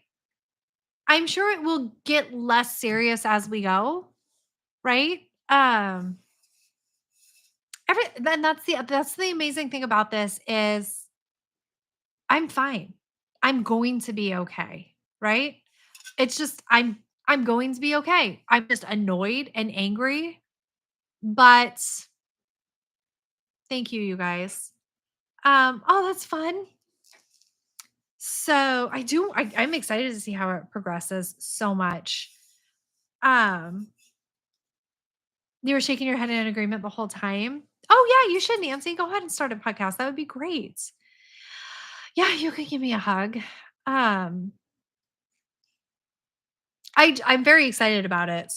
I'm sure it will get less serious as we go, right? Then that's the amazing thing about this is I'm fine. I'm going to be okay, right? It's just I'm going to be okay. I'm just annoyed and angry, but thank you, you guys. Oh, that's fun. So I'm excited to see how it progresses so much. Um, you were shaking your head in agreement the whole time. Oh yeah, you should, Nancy. Go ahead and start a podcast. That would be great. Yeah, you could give me a hug. Um, I'm very excited about it,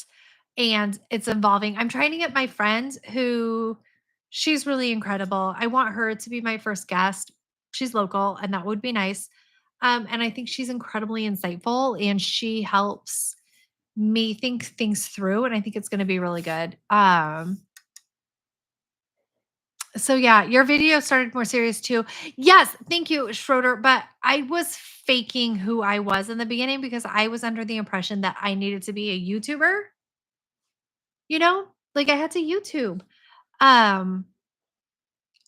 and it's involving I'm trying to get my friend who she's really incredible. I want her to be my first guest. She's local, and that would be nice. And I think she's incredibly insightful, and she helps me think things through, and I think it's gonna be really good. So yeah, your video started more serious too. Yes, thank you, Schroeder. But I was faking who I was in the beginning because I was under the impression that I needed to be a YouTuber, you know? Like I had to YouTube. Um,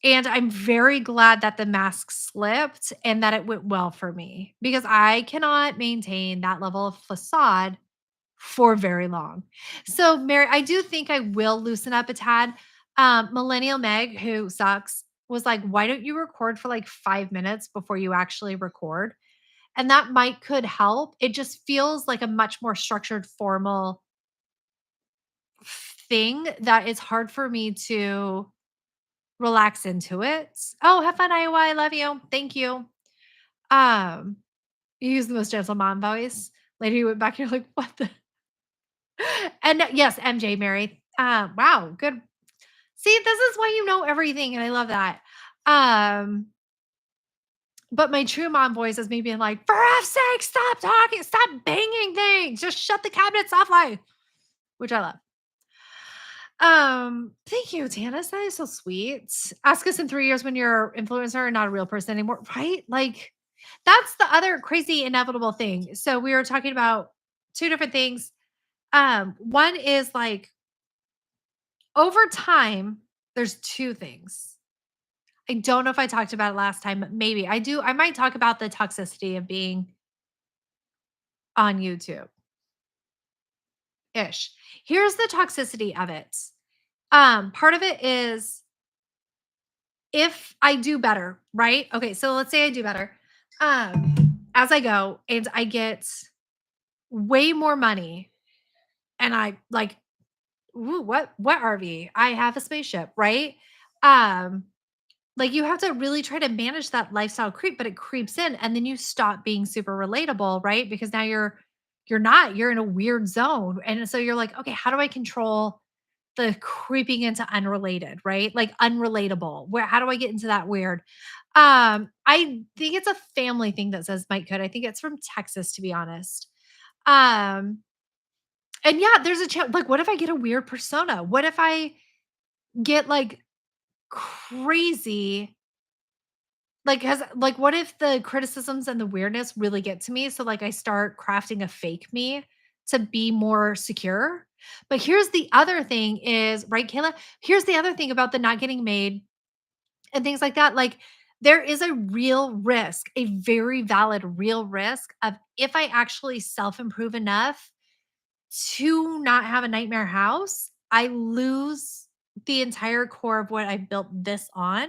and I'm very glad that the mask slipped and that it went well for me because I cannot maintain that level of facade for very long. So, Mary, I do think I will loosen up a tad. Millennial Meg, who sucks, was like, "Why don't you record for like 5 minutes before you actually record?" And that might could help. It just feels like a much more structured, formal thing that it's hard for me to relax into it. Oh, have fun, Iowa. I love you. Thank you. Um, you use the most gentle mom voice. Later, you went back. You're like, "What the?" And yes, MJ, Mary. Wow, good. See, this is why you know everything, and I love that. Um, but my true mom voice is me being like, "For F's sake, stop talking, stop banging things, just shut the cabinet softly," which I love. Thank you, Tanis. That is so sweet. Ask us in 3 years when you're influencer and not a real person anymore, right? Like, that's the other crazy inevitable thing. So we were talking about two different things. One is like over time, there's 2 things. I don't know if I talked about it last time, but maybe I do. I might talk about the toxicity of being on YouTube ish. Here's the toxicity of it. Part of it is if I do better, right? Okay, so let's say I do better. As I go and I get way more money and I like, ooh, what RV? I have a spaceship, right? Um, Like, you have to really try to manage that lifestyle creep, but it creeps in, and then you stop being super relatable, right? Because now you're in a weird zone, and so you're like, "Okay, how do I control the creeping into unrelated," right? Like, unrelatable. Where how do I get into that weird? I think it's a family thing that says Mike could. I think it's from Texas, to be honest. Um, and yeah, there's a chance like, what if I get a weird persona? What if I get, like, crazy what if the criticisms and the weirdness really get to me? So, like, I start crafting a fake me to be more secure. But here's the other thing is right, Kayla? Here's the other thing about the not getting made and things like that. Like, there is a real risk, a very valid real risk of if I actually self-improve enough to not have a nightmare house, I lose the entire core of what I built this on.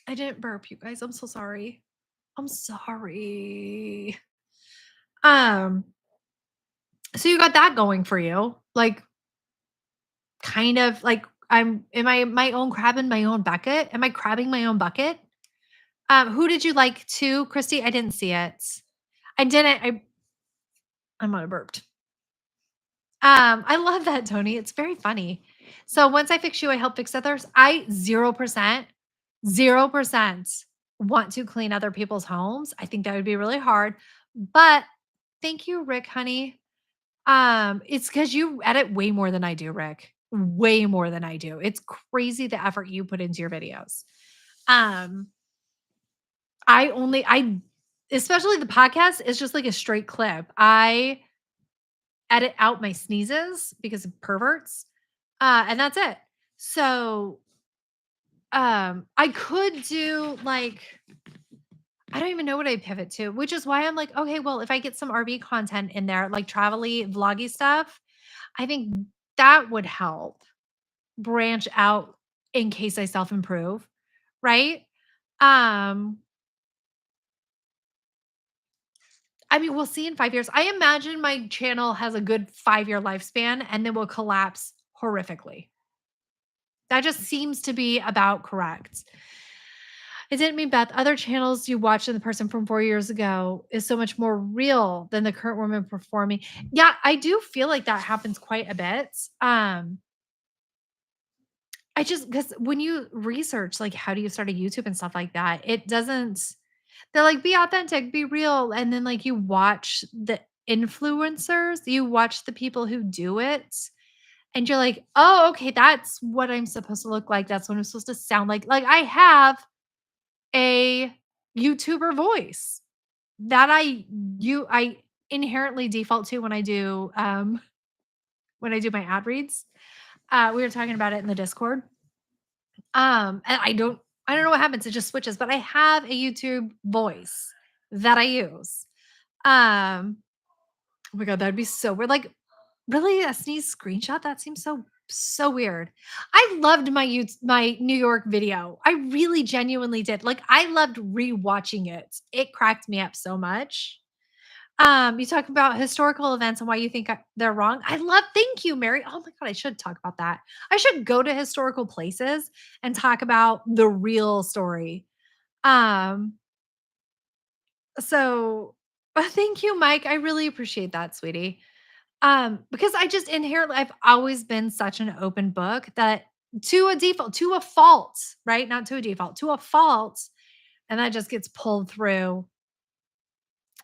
I didn't burp, you guys. I'm so sorry. I'm sorry. Um, So you got that going for you. Like, kind of like am I my own crab in my own bucket? Am I crabbing my own bucket? Who did you like too, Christy? I didn't see it. I didn't. I might have burped. I love that, Tony. It's very funny. So once I fix you, I help fix others. I 0%, 0% want to clean other people's homes. I think that would be really hard. But thank you, Rick, honey. It's because you edit way more than I do, Rick. Way more than I do. It's crazy the effort you put into your videos. Um, I especially the podcast is just like a straight clip. I edit out my sneezes because of perverts, and that's it. So, I could do like I don't even know what I pivot to, which is why I'm like, okay, well, if I get some RV content in there, like travel-y, vloggy stuff, I think that would help branch out in case I self-improve, right? Um, I mean, we'll see in 5 years. I imagine my channel has a good 5-year lifespan and then will collapse horrifically. That just seems to be about correct. It didn't mean Beth. Other channels you watched and the person from 4 years ago is so much more real than the current woman performing. Yeah, I do feel like that happens quite a bit. I just because when you research like how do you start a YouTube and stuff like that, it doesn't they're like, be authentic, be real. And then like you watch the influencers, you watch the people who do it, and you're like, oh, okay, that's what I'm supposed to look like. That's what I'm supposed to sound like. Like I have a YouTuber voice that I inherently default to when I do my ad reads. We were talking about it in the Discord. And I don't know what happens. It just switches, but I have a YouTube voice that I use. Um, oh my god, that'd be so weird. Like, really, a sneeze screenshot? That seems so weird. I loved my New York video. I really genuinely did. Like, I loved rewatching it. It cracked me up so much. You talk about historical events and why you think they're wrong. I love thank you, Mary. Oh my god, I should talk about that. I should go to historical places and talk about the real story. Um, so thank you, Mike. I really appreciate that, sweetie. Because I just inherently I've always been such an open book that to a fault, right? Not to a default, to a fault, and that just gets pulled through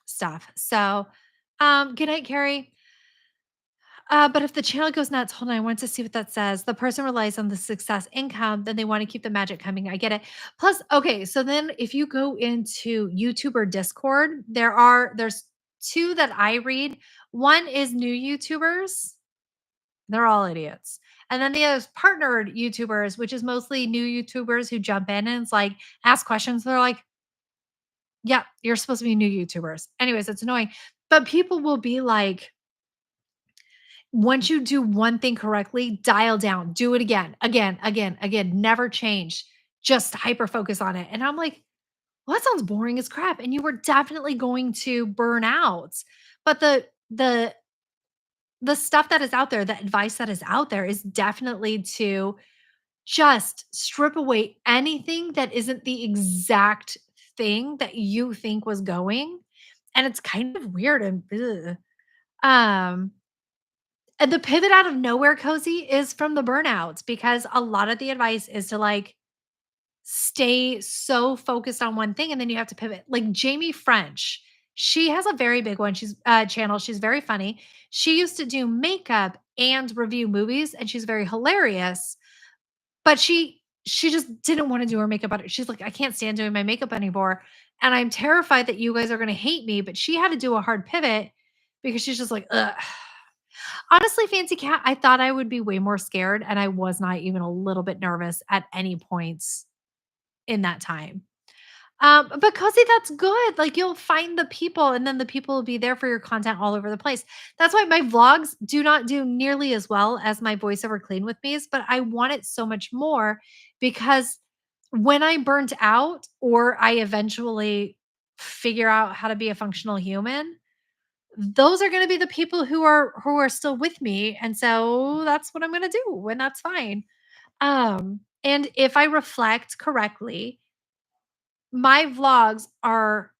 stuff. So, good night, Carrie. But if the channel goes nuts, hold on, I want to see what that says. The person relies on the success income, then they want to keep the magic coming. I get it. Plus, okay, so then if you go into YouTube or Discord, there's two that I read. One is new YouTubers. They're all idiots. And then there's partnered YouTubers, which is mostly new YouTubers who jump in and it's like ask questions. They're like, yeah, you're supposed to be new YouTubers. Anyways, it's annoying. But people will be like, once you do one thing correctly, dial down, do it again, again, again, again, never change. Just hyper focus on it. And I'm like, well, that sounds boring as crap. And you were definitely going to burn out. But the stuff that is out there, the advice that is out there is definitely to just strip away anything that isn't the exact thing that you think was going. And it's kind of weird and ugh. Um and the pivot out of nowhere cozy is from the burnouts because a lot of the advice is to like stay so focused on one thing and then you have to pivot. Like Jamie French, she has a very big one. She's channel. She's very funny. She used to do makeup and review movies and she's very hilarious. But she just didn't wanna do her makeup on she's like, "I can't stand doing my makeup anymore, and I'm terrified that you guys are gonna hate me," but she had to do a hard pivot because she's just like, "Ugh." Honestly, Fancy Cat, I thought I would be way more scared, and I was not even a little bit nervous at any points in that time. But Cozy, that's good. Like you'll find the people and then the people will be there for your content all over the place. That's why my vlogs do not do nearly as well as my voiceover clean with me's, but I want it so much more because when I burnt out or I eventually figure out how to be a functional human, those are gonna be the people who are still with me, and so that's what I'm gonna do, and that's fine. And if I reflect correctly, my vlogs are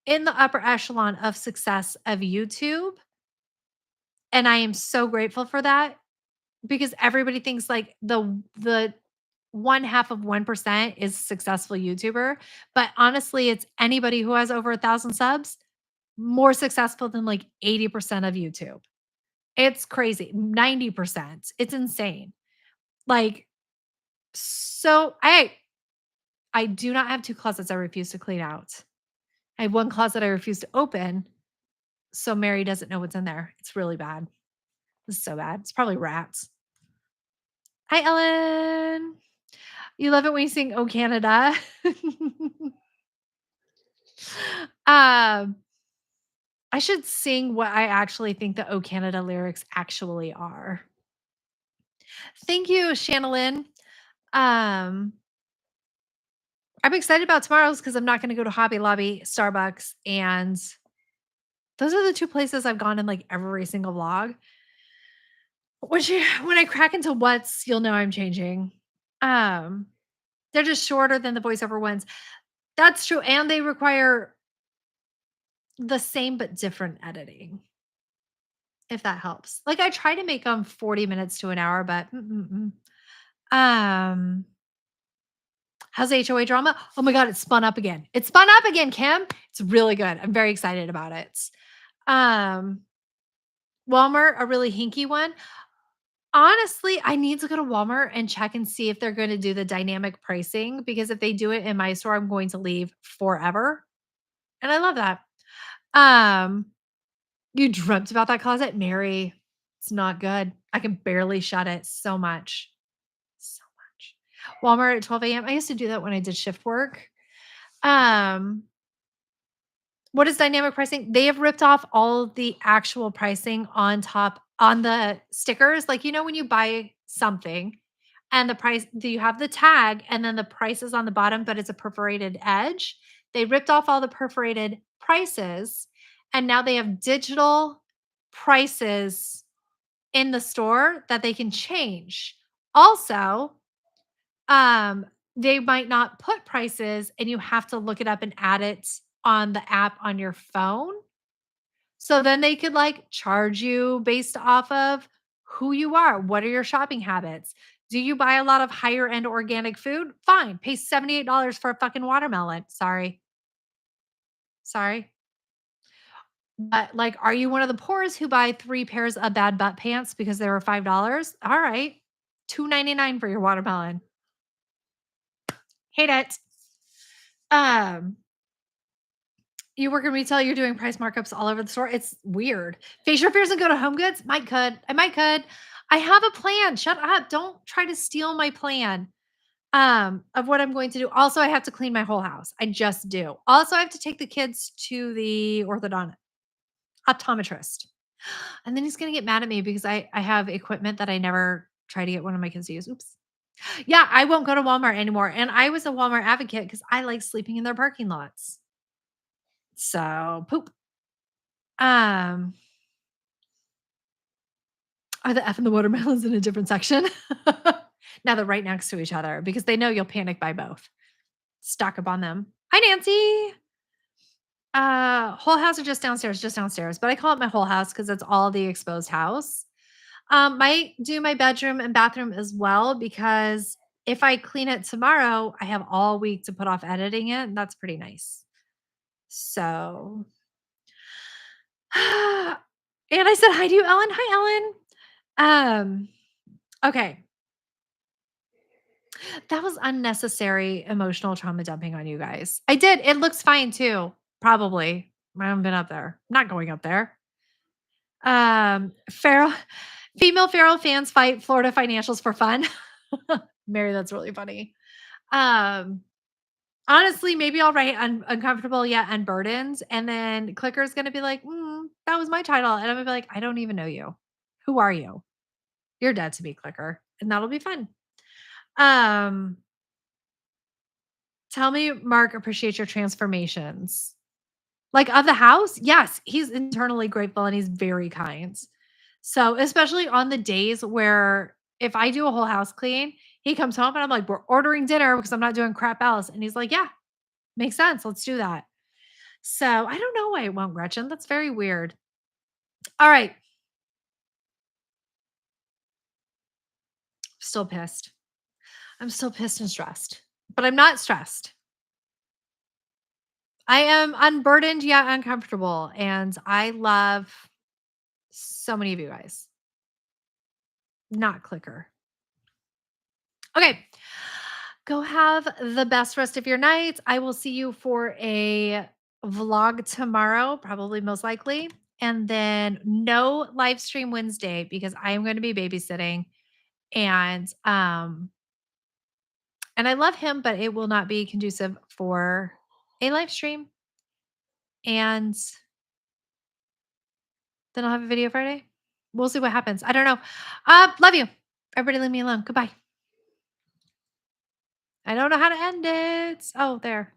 in the upper echelon of success of YouTube, and I am so grateful for that because everybody thinks like the one half of 1% is successful YouTuber, but honestly, it's anybody who has over 1,000 subs more successful than like 80% of YouTube. It's crazy. 90%. It's insane. Like, so I do not have 2 closets I refuse to clean out. I have 1 closet I refuse to open, so Mary doesn't know what's in there. It's really bad. It's so bad. It's probably rats. Hi, Ellen. You love it when you sing "Oh Canada." Um, I should sing what I actually think the "Oh Canada" lyrics actually are. Thank you, Shanalyn. Um, I'm excited about tomorrow's because I'm not gonna go to Hobby Lobby, Starbucks, and those are the 2 places I've gone in, like, every single vlog. Which when I crack into what's, you'll know I'm changing. Um, they're just shorter than the voiceover ones. That's true, and they require the same but different editing, if that helps. Like, I try to make them 40 minutes to an hour, but Um, how's the HOA drama? Oh my god, it's spun up again. It's spun up again, Kim. It's really good. I'm very excited about it. Um, Walmart, a really hinky one. Honestly, I need to go to Walmart and check and see if they're gonna do the dynamic pricing, because if they do it in my store, I'm going to leave forever, and I love that. Um, you dreamt about that closet? Mary, it's not good. I can barely shut it so much. So much. Walmart at 12 AM. I used to do that when I did shift work. Um, what is dynamic pricing? They have ripped off all of the actual pricing on top on the stickers. Like, when you buy something and the price, do you have the tag and then the price is on the bottom, but it's a perforated edge? They ripped off all the perforated prices and now they have digital prices in the store that they can change. Also, um, they might not put prices and you have to look it up and add it on the app on your phone. So then they could like charge you based off of who you are. What are your shopping habits? Do you buy a lot of higher end organic food? Fine. Pay $78 for a fucking watermelon. Sorry. Sorry. But like, are you one of the poorest who buy 3 pairs of bad butt pants because they were $5? All right. $2.99 for your watermelon. Hate it. Um, You work in retail, you're doing price markups all over the store. It's weird. Face your fears and go to Home Goods? Might could. I might could. I have a plan. Shut up. Don't try to steal my plan of what I'm going to do. Also, I have to clean my whole house. I just do. Also, I have to take the kids to the optometrist. And then he's gonna get mad at me because I have equipment that I never try to get one of my kids to use. Oops. Yeah, I won't go to Walmart anymore. And I was a Walmart advocate because I like sleeping in their parking lots. So poop. Um, are the F and the watermelons in a different section? Now they're right next to each other because they know you'll panic buy both. Stock up on them. Hi, Nancy. Whole house or just downstairs? Just downstairs, but I call it my whole house because it's all the exposed house. Might do my bedroom and bathroom as well because if I clean it tomorrow, I have all week to put off editing it. And that's pretty nice. So, and I said hi to you, Ellen. Hi, Ellen. Okay. That was unnecessary emotional trauma dumping on you guys. I did. It looks fine too. Probably. I haven't been up there. I'm not going up there. Feral female Feral fans fight Florida financials for fun. Mary, that's really funny. Um, honestly, maybe I'll write uncomfortable yet unburdened, and then Clicker's gonna be like, that was my title. And I'm gonna be like, I don't even know you. Who are you? You're dead to me, Clicker. And that'll be fun. Um, Tell me Mark appreciates your transformations. Like, of the house? Yes, he's internally grateful and he's very kind. So, especially on the days where if I do a whole house clean, he comes home and I'm like, "We're ordering dinner because I'm not doing crap else." And he's like, "Yeah, makes sense. Let's do that." So, I don't know why it won't, Gretchen. That's very weird. All right. Still pissed. I'm still pissed and stressed, but I'm not stressed. I am unburdened yet uncomfortable, and I love so many of you guys. Not clicker. Okay. Go have the best rest of your night. I will see you for a vlog tomorrow, probably most likely. And then no live stream Wednesday because I am going to be babysitting and and I love him, but it will not be conducive for a live stream. And then I'll have a video Friday. We'll see what happens. I don't know. Love you. Everybody leave me alone. Goodbye. I don't know how to end it. Oh, there.